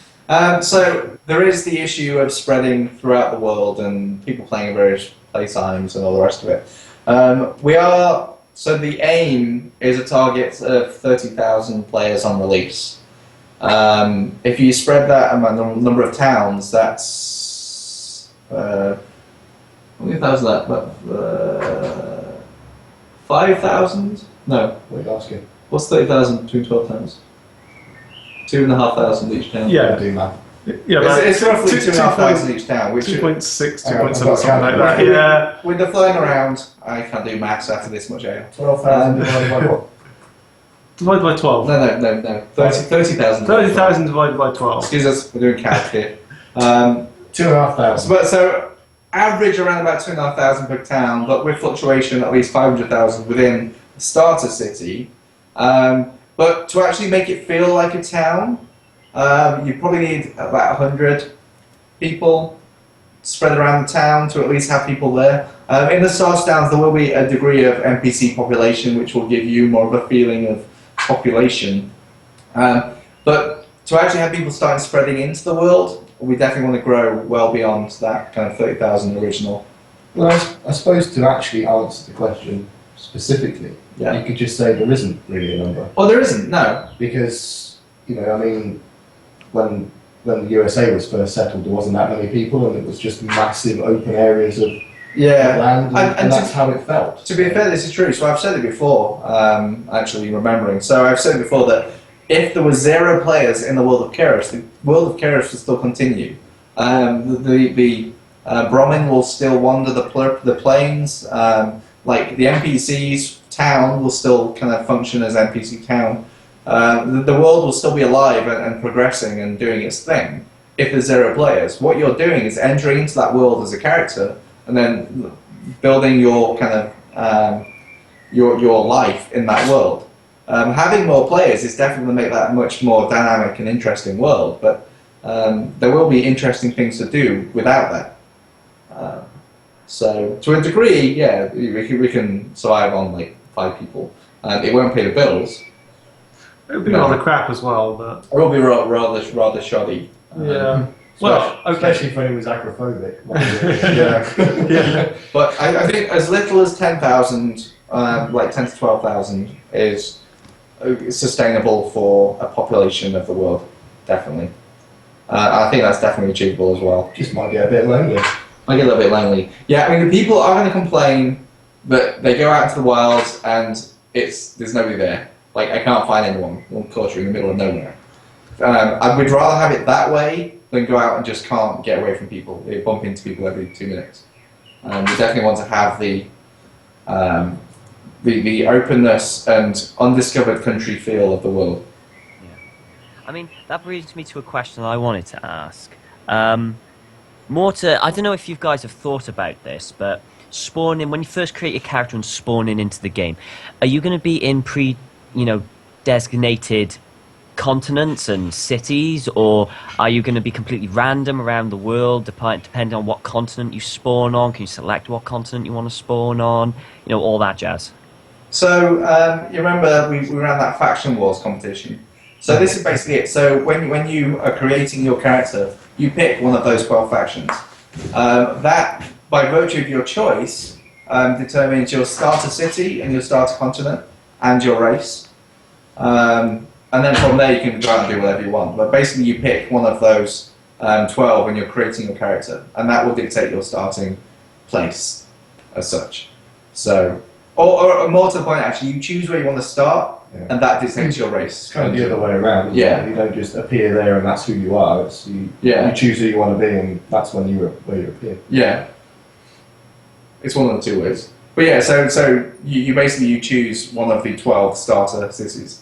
So there is the issue of spreading throughout the world and people playing at various play times and all the rest of it. So the aim is a target of 30,000 players on release. If you spread that among the number of towns, that's how many thousand that? 5,000? No. What are you asking? What's 30,000 between 12 towns? 2,500 each town. Yeah. Do math. Yeah, it's roughly 2,500 each town, which 2.6, Hang on, 2.7, I've got something like a that. calculator. Yeah. with the flying around, I can't do maths after this much ale. 12,000 divided by what? Divided by 12. No. 30,000. 30,000 divided by 12. Excuse us, we're doing calc here. 2,500. So average around about 2,500 per town, but with fluctuation at least 500,000 within the starter city. But to actually make it feel like a town, you probably need about 100 people spread around the town to at least have people there. In the Stars Towns, there will be a degree of NPC population, which will give you more of a feeling of population. But to actually have people starting spreading into the world, we definitely want to grow well beyond that kind of 30,000 original. Well, I suppose to actually answer the question specifically, you could just say there isn't really a number. Oh, there isn't, no. Because, I mean, when the USA was first settled, there wasn't that many people, and it was just massive open areas of land, and that's how it felt. To be fair, this is true. So I've said it before, actually remembering. So I've said before that if there were 0 players in the world of Caerus, the world of Caerus would still continue. The Brahmin will still wander the plains. Like the NPC's town will still kind of function as NPC town. The world will still be alive and progressing and doing its thing. If there's 0 players, what you're doing is entering into that world as a character and then building your kind of your life in that world. Having more players is definitely going to make that a much more dynamic and interesting world, but there will be interesting things to do without that. So to a degree, yeah, we can survive on like 5 people. It won't pay the bills. It would be rather crap as well, but it will be rather shoddy. Yeah. Well, okay. Especially if anyone was acrophobic. Yeah. But I think as little as 10,000, like 10 to 12,000, is sustainable for a population of the world, definitely. I think that's definitely achievable as well. Just might get a bit lonely. Might get a little bit lonely. Yeah, I mean, the people are going to complain that they go out into the wilds and there's nobody there. Like, I can't find anyone. Of course, you're in the middle of nowhere. I would rather have it that way than go out and just can't get away from people. You bump into people every 2 minutes. We definitely want to have the openness and undiscovered country feel of the world. Yeah. I mean, that brings me to a question I wanted to ask. I don't know if you guys have thought about this, but spawning, when you first create your character and spawning into the game, are you going to be in designated continents and cities, or are you going to be completely random around the world, depending on what continent you spawn on? Can you select what continent you want to spawn on? All that jazz. So, you remember we ran that Faction Wars competition. So this is basically it. So when you are creating your character, you pick one of those 12 factions. That, by virtue of your choice, determines your starter city and your starter continent and your race. And then from there you can go out and do whatever you want. But basically you pick one of those 12 when you're creating your character, and that will dictate your starting place as such. So, or more to the point actually, you choose where you want to start, and that dictates your race. It's kind of the other way around, isn't it? You don't just appear there and that's who you are. It's you choose who you want to be, and that's when where you appear. Yeah. It's one of the two ways. But yeah, so you basically choose one of the 12 starter cities.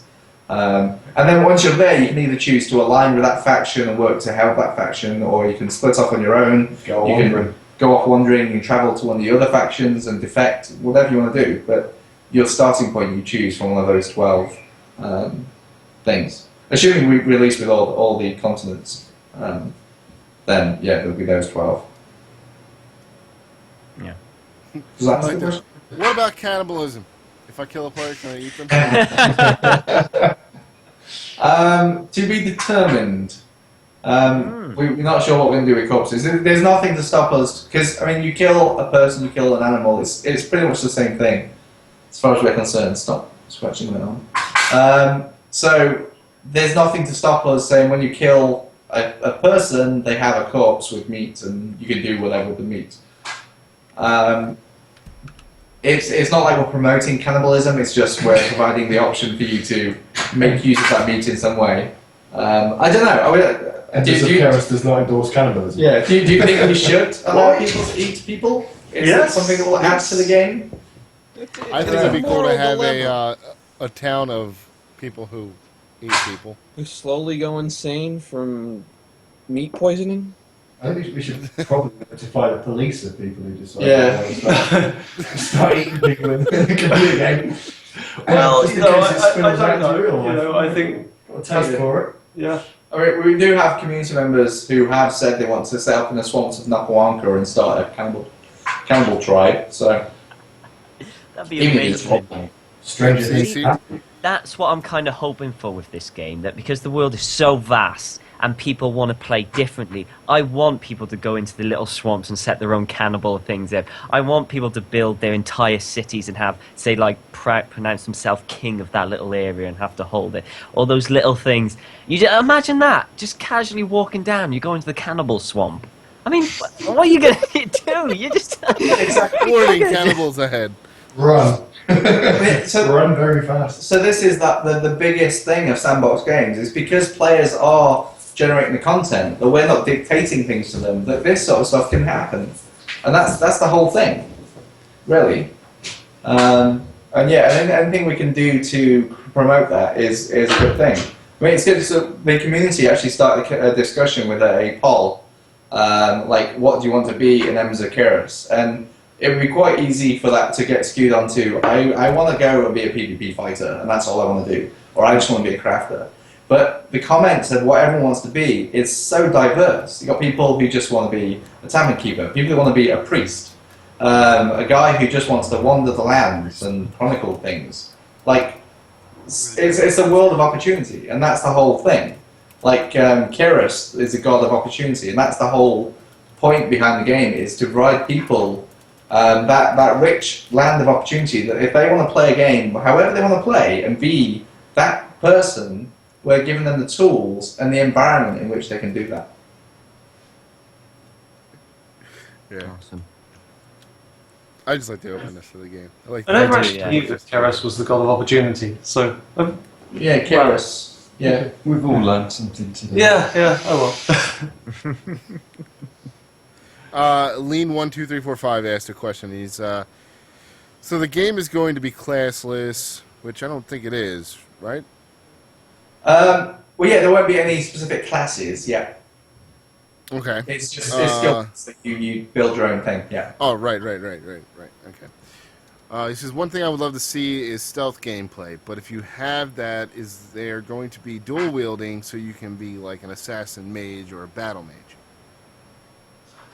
And then once you're there, you can either choose to align with that faction and work to help that faction, or you can split off on your own. You can go off wandering, you travel to one of the other factions and defect, whatever you want to do. But your starting point you choose from one of those 12 things. Assuming we release with all the continents, then yeah, there'll be those 12. Yeah. What about cannibalism? If I kill a player, can I eat them? To be determined. We're not sure what we're going to do with corpses. There's nothing to stop us, because, I mean, you kill a person, you kill an animal, it's pretty much the same thing, as far as we're concerned. Stop scratching my arm. So, there's nothing to stop us saying when you kill a person, they have a corpse with meat, and you can do whatever with the meat. It's not like we're promoting cannibalism, it's just we're providing the option for you to make use of that meat in some way. I don't know. Caerus does not endorse cannibalism. Yeah, do you think we should allow people to eat people? Is that something that will add to the game? I think it'd be cool to have a town of people who eat people. Who slowly go insane from meat poisoning? I think we should probably notify the police of people who decide to start eating people in the computer game. Well, just in case it spills I out don't to real know. life. I think Got a task for it. Yeah. I mean, we do have community members who have said they want to set up in the swamps of Napawanka and start a cannibal tribe. So that'd be amazing. Stranger things. That's what I'm kind of hoping for with this game, that because the world is so vast and people want to play differently, I want people to go into the little swamps and set their own cannibal things up. I want people to build their entire cities and have, say, like, pronounce themselves king of that little area and have to hold it. All those little things. Imagine that, just casually walking down, you go into the cannibal swamp. I mean, what are you going to do? You just... Warning, cannibals ahead. Run. So, run very fast. So this is the biggest thing of sandbox games, is because players are generating the content, that we're not dictating things to them, that this sort of stuff can happen. And that's the whole thing, really. And yeah, anything we can do to promote that is a good thing. I mean, it's good. So the community actually started a discussion with a poll, like, what do you want to be in Embers of Caerus? And it would be quite easy for that to get skewed onto, I want to go and be a PvP fighter, and that's all I want to do. Or I just want to be a crafter. But the comments of what everyone wants to be is so diverse. You've got people who just want to be a tavern keeper, people who want to be a priest, a guy who just wants to wander the lands and chronicle things. Like, it's a world of opportunity, and that's the whole thing. Like, Caerus is a god of opportunity, and that's the whole point behind the game, is to provide people that rich land of opportunity, that if they want to play a game, however they want to play, and be that person, we're giving them the tools and the environment in which they can do that. Yeah. Awesome. I just like the openness of the game. I like I never do, actually yeah. knew that Caerus was the god of opportunity. So, Yeah, Caerus. Yeah. We've all learned something today. yeah. Oh well. Lean12345 asked a question. He's so the game is going to be classless, which I don't think it is, right? Well, yeah, there won't be any specific classes. Yeah, Okay. it's just it's skills that you build your own thing. Yeah. Oh, right. Okay. He says, one thing I would love to see is stealth gameplay, but if you have that, is there going to be dual wielding so you can be like an assassin mage or a battle mage?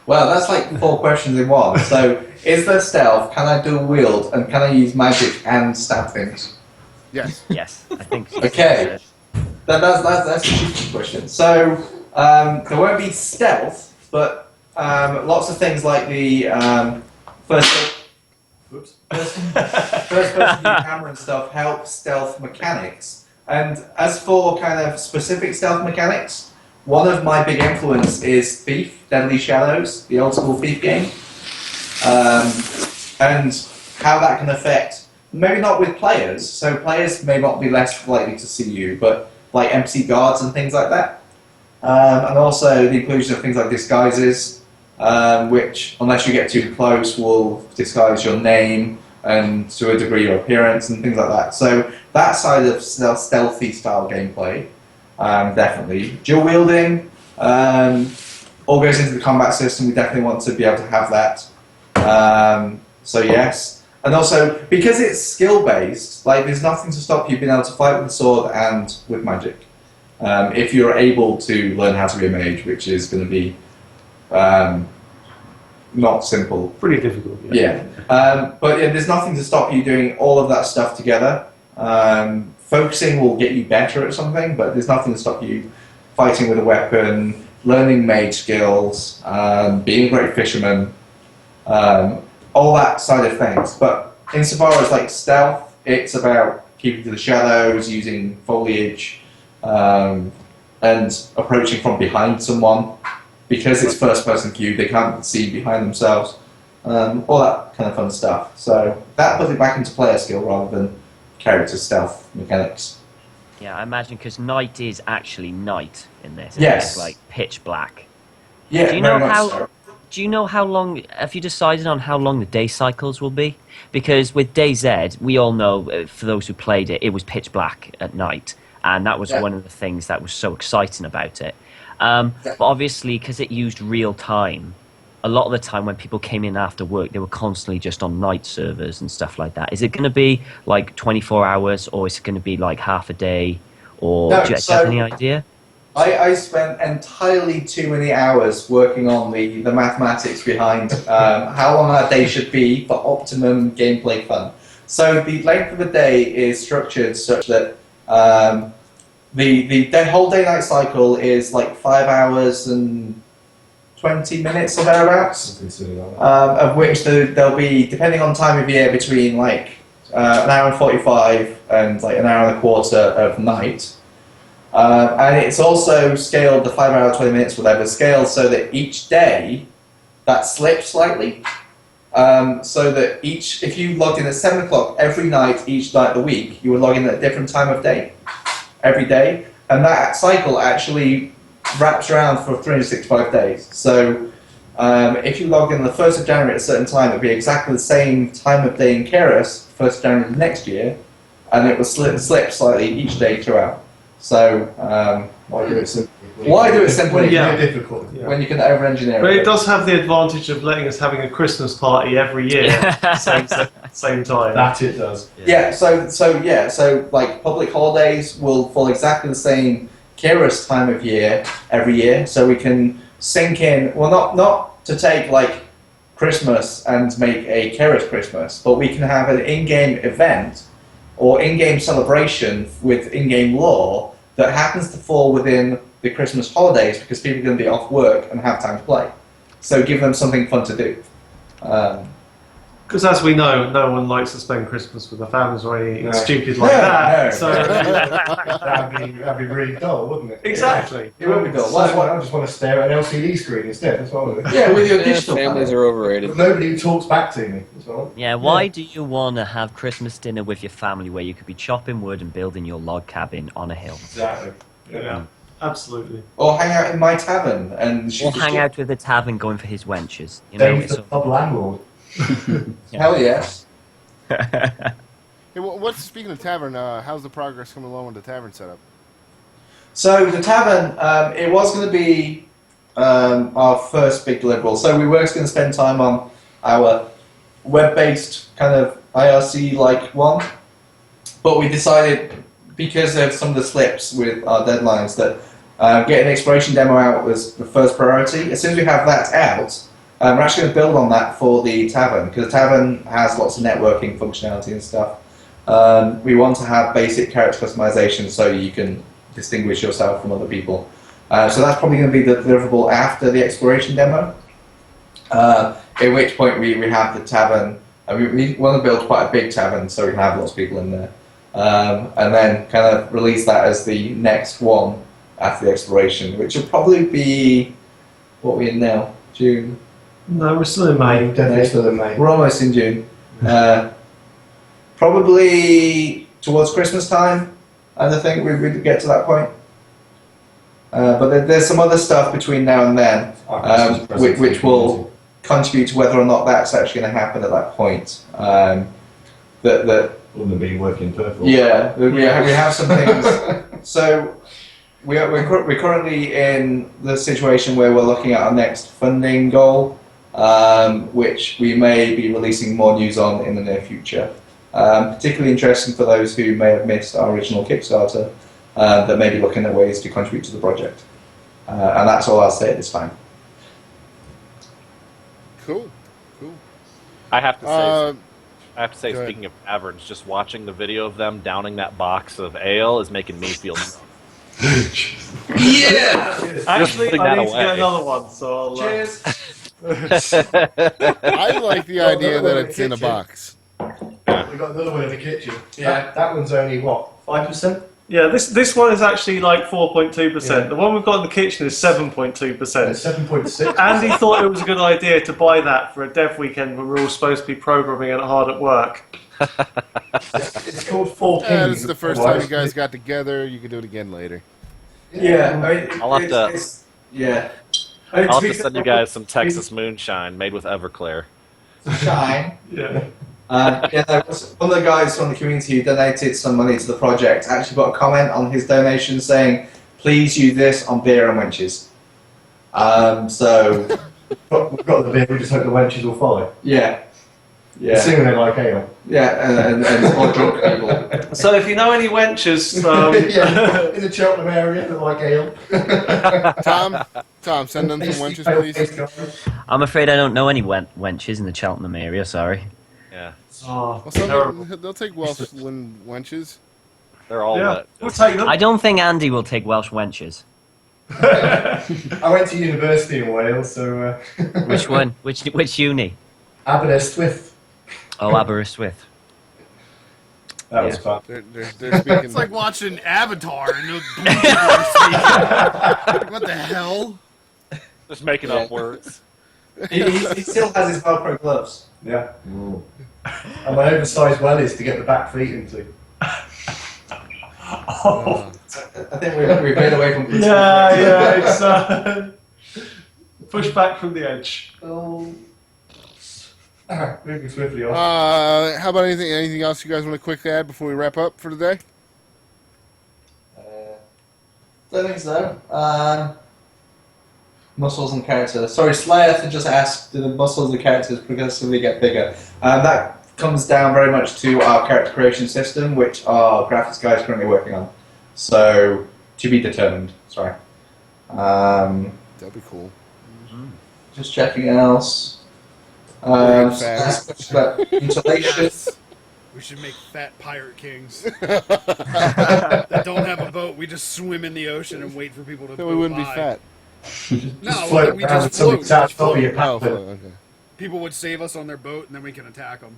Well, that's like 4 questions in one. So, is there stealth? Can I dual wield? And can I use magic and stab things? Yes. Yes, I think. Okay. That's a cheeky question. So, there won't be stealth, but lots of things like the first person view camera and stuff help stealth mechanics. And as for kind of specific stealth mechanics, one of my big influence is Thief, Deadly Shadows, the old school Thief game. And how that can affect, maybe not with players, so players may not be less likely to see you, but like NPC guards and things like that. And also the inclusion of things like disguises, which, unless you get too close, will disguise your name and to a degree your appearance and things like that. So that side of stealthy style gameplay, definitely. Dual wielding all goes into the combat system. We definitely want to be able to have that. So yes. And also, because it's skill-based, like there's nothing to stop you being able to fight with a sword and with magic. If you're able to learn how to be a mage, which is going to be not simple. Pretty difficult. Yeah. But yeah, there's nothing to stop you doing all of that stuff together. Focusing will get you better at something, but there's nothing to stop you fighting with a weapon, learning mage skills, being a great fisherman, all that side of things. But insofar as like stealth, it's about keeping to the shadows, using foliage, and approaching from behind someone. Because it's first-person view, they can't see behind themselves. All that kind of fun stuff. So that puts it back into player skill rather than character stealth mechanics. Yeah, I imagine because night is actually night in this. Isn't Yes. It's like pitch black. Yeah, Do you know very much how? so. Do you know how long? Have you decided on how long the day cycles will be? Because with DayZ, we all know, for those who played it, it was pitch black at night, and that was one of the things that was so exciting about it. But obviously, because it used real time, a lot of the time when people came in after work, they were constantly just on night servers and stuff like that. Is it going to be like 24 hours, or is it going to be like half a day, or No, do you have any idea? I spent entirely too many hours working on the mathematics behind how long our day should be for optimum gameplay fun. So the length of the day is structured such that the whole day-night cycle is like 5 hours and 20 minutes or thereabouts, of which there'll be, depending on time of year, between like an hour and 45 and like an hour and a quarter of night. And it's also scaled, the 5 hour, 20 minutes, whatever, scaled so that each day that slips slightly. So that if you logged in at 7 o'clock every night, each night of the week, you would log in at a different time of day, every day. And that cycle actually wraps around for 365 days. So if you logged in on the 1st of January at a certain time, it would be exactly the same time of day in Caerus, 1st of January the next year, and it would slip slightly each day throughout. So Why do it simply? why do it simply Yeah. Difficult. when you can over-engineer But it? it does have the advantage of letting us having a Christmas party every year at the same time. That it does. Yeah, so like public holidays will fall exactly the same Caerus time of year every year, so we can sync in. Well, not to take like Christmas and make a Caerus Christmas, but we can have an in-game event or in-game celebration with in-game lore that happens to fall within the Christmas holidays because people are going to be off work and have time to play. So give them something fun to do. Because as we know, no one likes to spend Christmas with their families or anything No. stupid like No, that. no. So That'd be really dull, wouldn't it? exactly. It would be dull. That's why I just want to stare at an LCD screen instead. That's what I want to do. Yeah, with your Yeah, digital families panel. are overrated. With nobody who talks back to me. That's all. Yeah, why do you want to have Christmas dinner with your family where you could be chopping wood and building your log cabin on a hill? Exactly. Yeah, absolutely. Or hang out in my tavern and shoot Or the hang shit. out with the tavern going for his wenches. You know, Dave's it's the pub landlord. Hell yes. Hey, speaking of tavern, how's the progress coming along with the tavern setup? So the tavern, it was going to be our first big deliverable. So we were going to spend time on our web-based kind of IRC-like one, but we decided, because of some of the slips with our deadlines, that getting the exploration demo out was the first priority. As soon as we have that out, we're actually going to build on that for the tavern, because the tavern has lots of networking functionality and stuff. We want to have basic character customization so you can distinguish yourself from other people. So that's probably going to be the deliverable after the exploration demo, at which point we have the tavern. We want to build quite a big tavern so we can have lots of people in there. And then kind of release that as the next one after the exploration, which will probably be, what are we in now? June? No, we're still in May. Definitely still in May. We're almost in June. Probably towards Christmas time, I think we'd get to that point. But there's some other stuff between now and then, which will contribute to whether or not that's actually going to happen at that point. That Wouldn't have been working perfect. yeah, we have some things. So we're currently in the situation where we're looking at our next funding goal, which we may be releasing more news on in the near future. Particularly interesting for those who may have missed our original Kickstarter, that may be looking at ways to contribute to the project. And that's all I'll say at this time. Cool. I have to say, Go ahead. speaking of taverns, just watching the video of them downing that box of ale is making me feel. Yeah! Actually, putting I that need to away. get another one, so I'll... Cheers! I like the idea that it's in a kitchen. box. We've got another one in the kitchen. Yeah. That one's only, what, 5%? Yeah, this one is actually like 4.2%. Yeah. The one we've got in the kitchen is 7.2%. It's 7.6. Andy thought it was a good idea to buy that for a dev weekend when we're all supposed to be programming and hard at work. It's called 4 Yeah, Kings. this is the first time you guys got together. You can do it again later. Yeah, I mean, I'll have to- yeah. I mean, I'll to have be to send you guys some Texas moonshine made with Everclear. shine. Yeah. Yeah, no, one of the guys from the community who donated some money to the project actually got a comment on his donation saying, "Please use this on beer and wenches." So We've got the beer, we just hope the wenches will follow. yeah, Assuming they like ale. yeah, and more drunk people. So if you know any wenches, Yeah, in the Cheltenham area that like ale. Tom, send them some wenches, please. I'm afraid I don't know any wenches in the Cheltenham area, sorry. Yeah, oh, Well, terrible. they'll take Welsh wenches. they're all Yeah, wet. we'll take them. I don't think Andy will take Welsh wenches. I went to university in Wales, so Which one? Which uni? Aberystwyth. Oh, Aberystwyth. That was Yeah. fun. They're speaking. It's like watching Avatar and the blue people are speaking. Like, what the hell? Just making up words. He still has his Velcro gloves. Yeah. And my oversized wellies to get the back feet into. Oh, I think we've been away from this. yeah, it's push back from the edge. Oh. Moving swiftly on. How about anything else you guys want to quickly add before we wrap up for today? Don't think so. Muscles and characters. Sorry, Slayer just asked, do the muscles and characters progressively get bigger? That comes down very much to our character creation system, which our graphics guy is currently working on. So, to be determined. Sorry. That'd be cool. Just checking else. Big fat. Mutilation. Yes. We should make fat pirate kings that don't have a boat. We just swim in the ocean and wait for people to. Then we wouldn't be by. fat. No, float we around just something float. sat Just top of float. your Oh, paddle. okay. people would save us on their boat, and then we can attack them.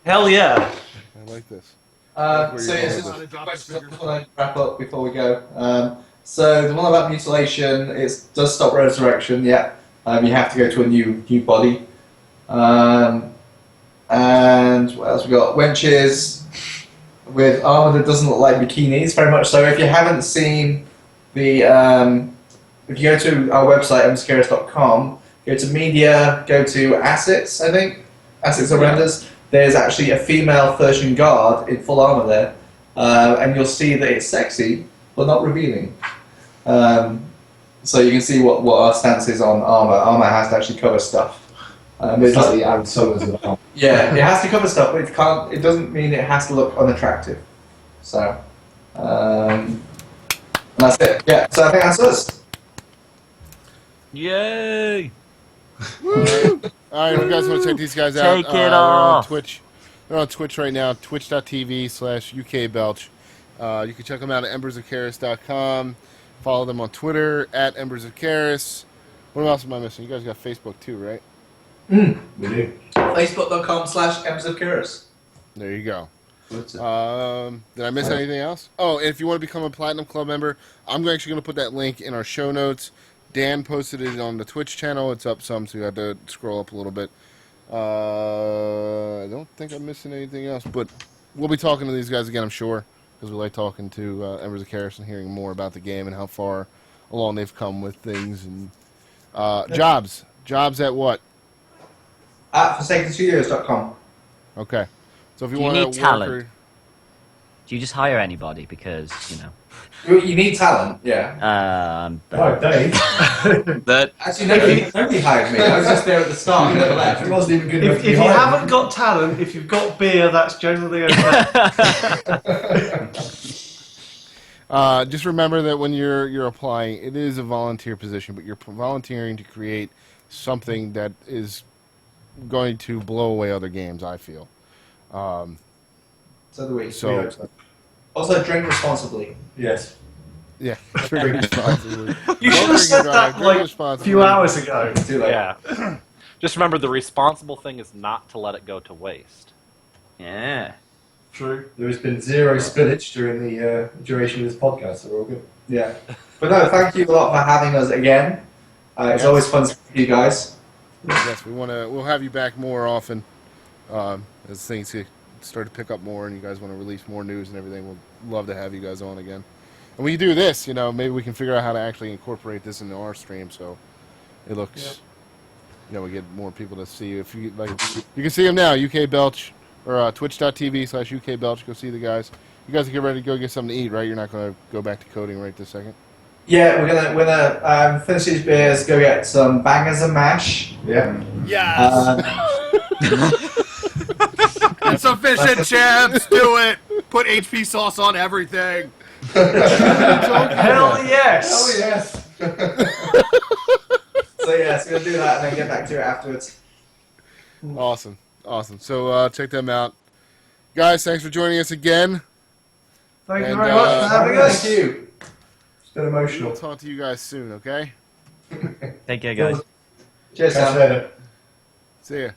Hell yeah. I like this. So you're it's going just questions I want to wrap up before we go. So the one about mutilation, it does stop resurrection. Yeah, you have to go to a new body. And what else we got? Wenches with armor that doesn't look like bikinis, very much so. If you haven't seen the, if you go to our website mscaris.com, go to media, go to assets. I think assets or renders. There's actually a female Thirsian guard in full armor there, and you'll see that it's sexy but not revealing. So you can see what our stance is on armor. Armor has to actually cover stuff. It's like the Aaron Summers of the Yeah, it has to cover stuff, but it can't. It doesn't mean it has to look unattractive. So, and that's it. Yeah. So I think that's us. Yay! All right, if you guys want to check these guys out, Take it they're on off. Twitch. They're on Twitch right now, twitch.tv/UKBelch. You can check them out at embersofcaerus.com. Follow them on Twitter at Embers of Caerus. What else am I missing? You guys got Facebook too, right? We do. Facebook.com/embersofcaerus. There you go. Did I miss anything else? Oh, if you want to become a Platinum Club member, I'm actually going to put that link in our show notes. Dan posted it on the Twitch channel. It's up some, so you have to scroll up a little bit. I don't think I'm missing anything else, but we'll be talking to these guys again, I'm sure, because we like talking to Embers of Caerus and hearing more about the game and how far along they've come with things. And jobs at what? At ForsakenStudios.com. Okay, so if you Do you want need to talent? Do you just hire anybody? Because, you know. You need talent, yeah. Right, Dave. That Actually, nobody hired me. I was just there at the start and never left. It wasn't even good enough If to be you hired. haven't got talent, if you've got beer, that's generally okay. Just remember that when you're applying, it is a volunteer position, but you're volunteering to create something that is going to blow away other games, I feel. So do we. So- We hope so. Also, drink responsibly. Yes. Yeah, drink responsibly. You should have said that like a few hours ago. Too late. Yeah. Just remember, the responsible thing is not to let it go to waste. Yeah. True. There has been zero spillage during the duration of this podcast, so we're all good. Yeah. But no, thank you a lot for having us again. It's Yes. always fun to see you guys. Yes, we'll have you back more often as things start to pick up more and you guys want to release more news and everything. We'll love to have you guys on again. And when you do this, maybe we can figure out how to actually incorporate this into our stream so it looks, we get more people to see. If you like, you can see them now, UK Belch or twitch.tv/UK Belch. Go see the guys. You guys get ready to go get something to eat, right? You're not going to go back to coding right this second. Yeah, we're gonna finish these beers. Go get some bangers and mash. Yeah. Yes! Insufficient chips! Do it! Put HP sauce on everything! Hell yes! Oh, yes. So yes, we're gonna do that and then get back to it afterwards. Awesome. So check them out. Guys, thanks for joining us again. Thank you And, very much for having us. Thank you. It's been emotional. We'll talk to you guys soon, okay? Take care, guys. Cheers, Catch you Sam. later. See ya.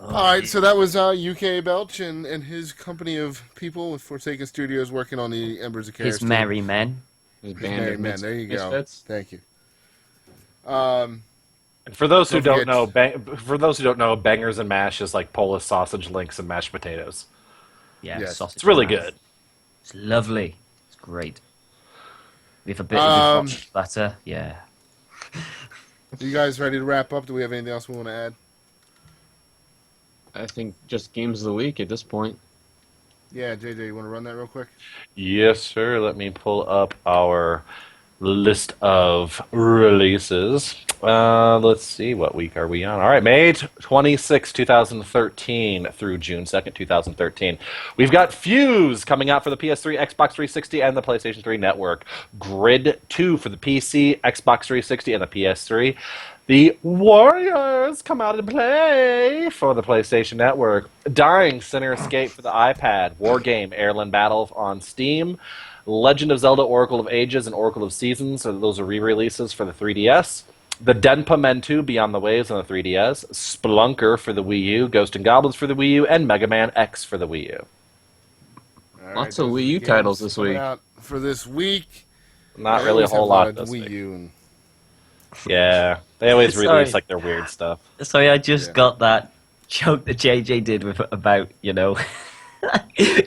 All right, so that was UK Belch and his company of people with Forsaken Studios working on the Embers of Caerus. His merry men. His His band merry of men. There you go. misfits. Thank you. And for those who Don't don't forget- know, bangers and mash is like Polish sausage links and mashed potatoes. Yeah, Yes. sausage. It's really mash. good. It's lovely. It's great. With a bit Um, of butter, yeah. You guys ready to wrap up? Do we have anything else we want to add? I think just games of the week at this point. Yeah, JJ, you want to run that real quick? Yes, sir. Let me pull up our list of releases. Let's see, what week are we on? All right, May 26, 2013 through June 2nd, 2013. We've got Fuse coming out for the PS3, Xbox 360, and the PlayStation 3 network. Grid 2 for the PC, Xbox 360, and the PS3. The Warriors come out and play for the PlayStation Network. Dying Sinner Escape for the iPad. Wargame Airland Battle on Steam. Legend of Zelda Oracle of Ages and Oracle of Seasons. So those are re-releases for the 3DS. The Denpa Men 2 Beyond the Waves on the 3DS, Spelunker for the Wii U, Ghost and Goblins for the Wii U, and Mega Man X for the Wii U. All Lots those of are Wii the U games titles this coming week. out for this week. Not They really a always whole have lot of this Wii week. U and Yeah, they always Sorry. release like their weird stuff. Sorry, I just Yeah. got that joke that JJ did with about,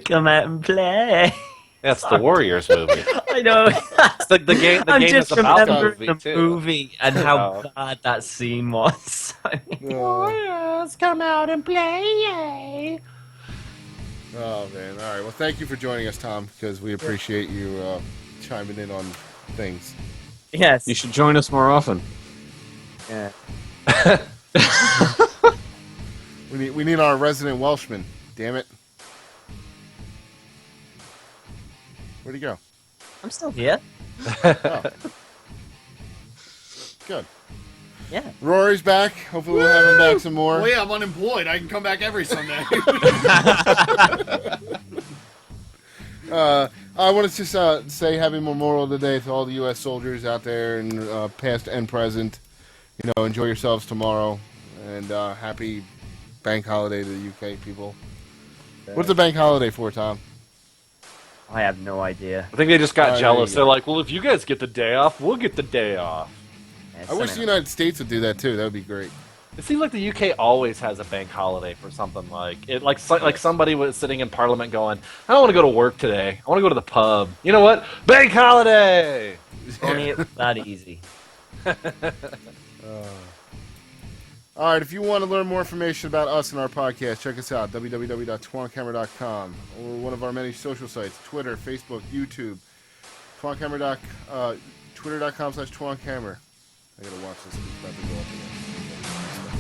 come out and play. That's the Warriors movie. I know. It's like the game. The I'm game just is about the remembering movie the too. movie and how Oh. bad that scene was. Warriors come out and play. oh man! All right. Well, thank you for joining us, Tom, because we appreciate you chiming in on things. Yes. You should join us more often. Yeah. We need our resident Welshman. Damn it! Where'd he go? I'm still here. Oh. Good. Yeah. Rory's back. Hopefully we'll have him back some more. Well, yeah, I'm unemployed. I can come back every Sunday. I want to just say Happy Memorial Day to all the U.S. soldiers out there, and past and present. Enjoy yourselves tomorrow, and happy bank holiday to the U.K. people. What's the bank holiday for, Tom? I have no idea. I think they just got there jealous. you They're go. like, well, if you guys get the day off, we'll get the day off. Yeah, I wish the something- United States would do that too. That would be great. It seems like the UK always has a bank holiday for something like it. Like somebody was sitting in Parliament going, "I don't want to go to work today. I want to go to the pub." You know what? Bank holiday. Only it was that easy. All right, if you want to learn more information about us and our podcast, check us out, www.twancamera.com, or one of our many social sites, Twitter, Facebook, YouTube, twitter.com/twancamera. I gotta watch this. It's about to go up again.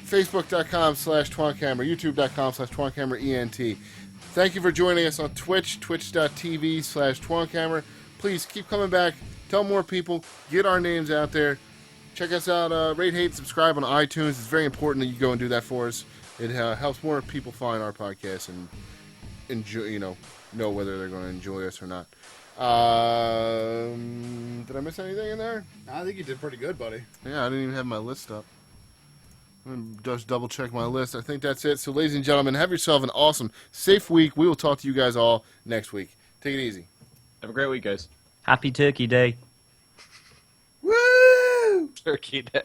Facebook.com/twancamera, YouTube.com/twancameraent. Thank you for joining us on Twitch, twitch.tv/twancamera. Please keep coming back. Tell more people. Get our names out there. Check us out. Rate, hate, subscribe on iTunes. It's very important that you go and do that for us. It helps more people find our podcast and enjoy. Know whether they're going to enjoy us or not. Did I miss anything in there? I think you did pretty good, buddy. Yeah, I didn't even have my list up. I'm going to just double check my list. I think that's it. So, ladies and gentlemen, have yourself an awesome, safe week. We will talk to you guys all next week. Take it easy. Have a great week, guys. Happy Turkey Day. Woo! Turkey Day.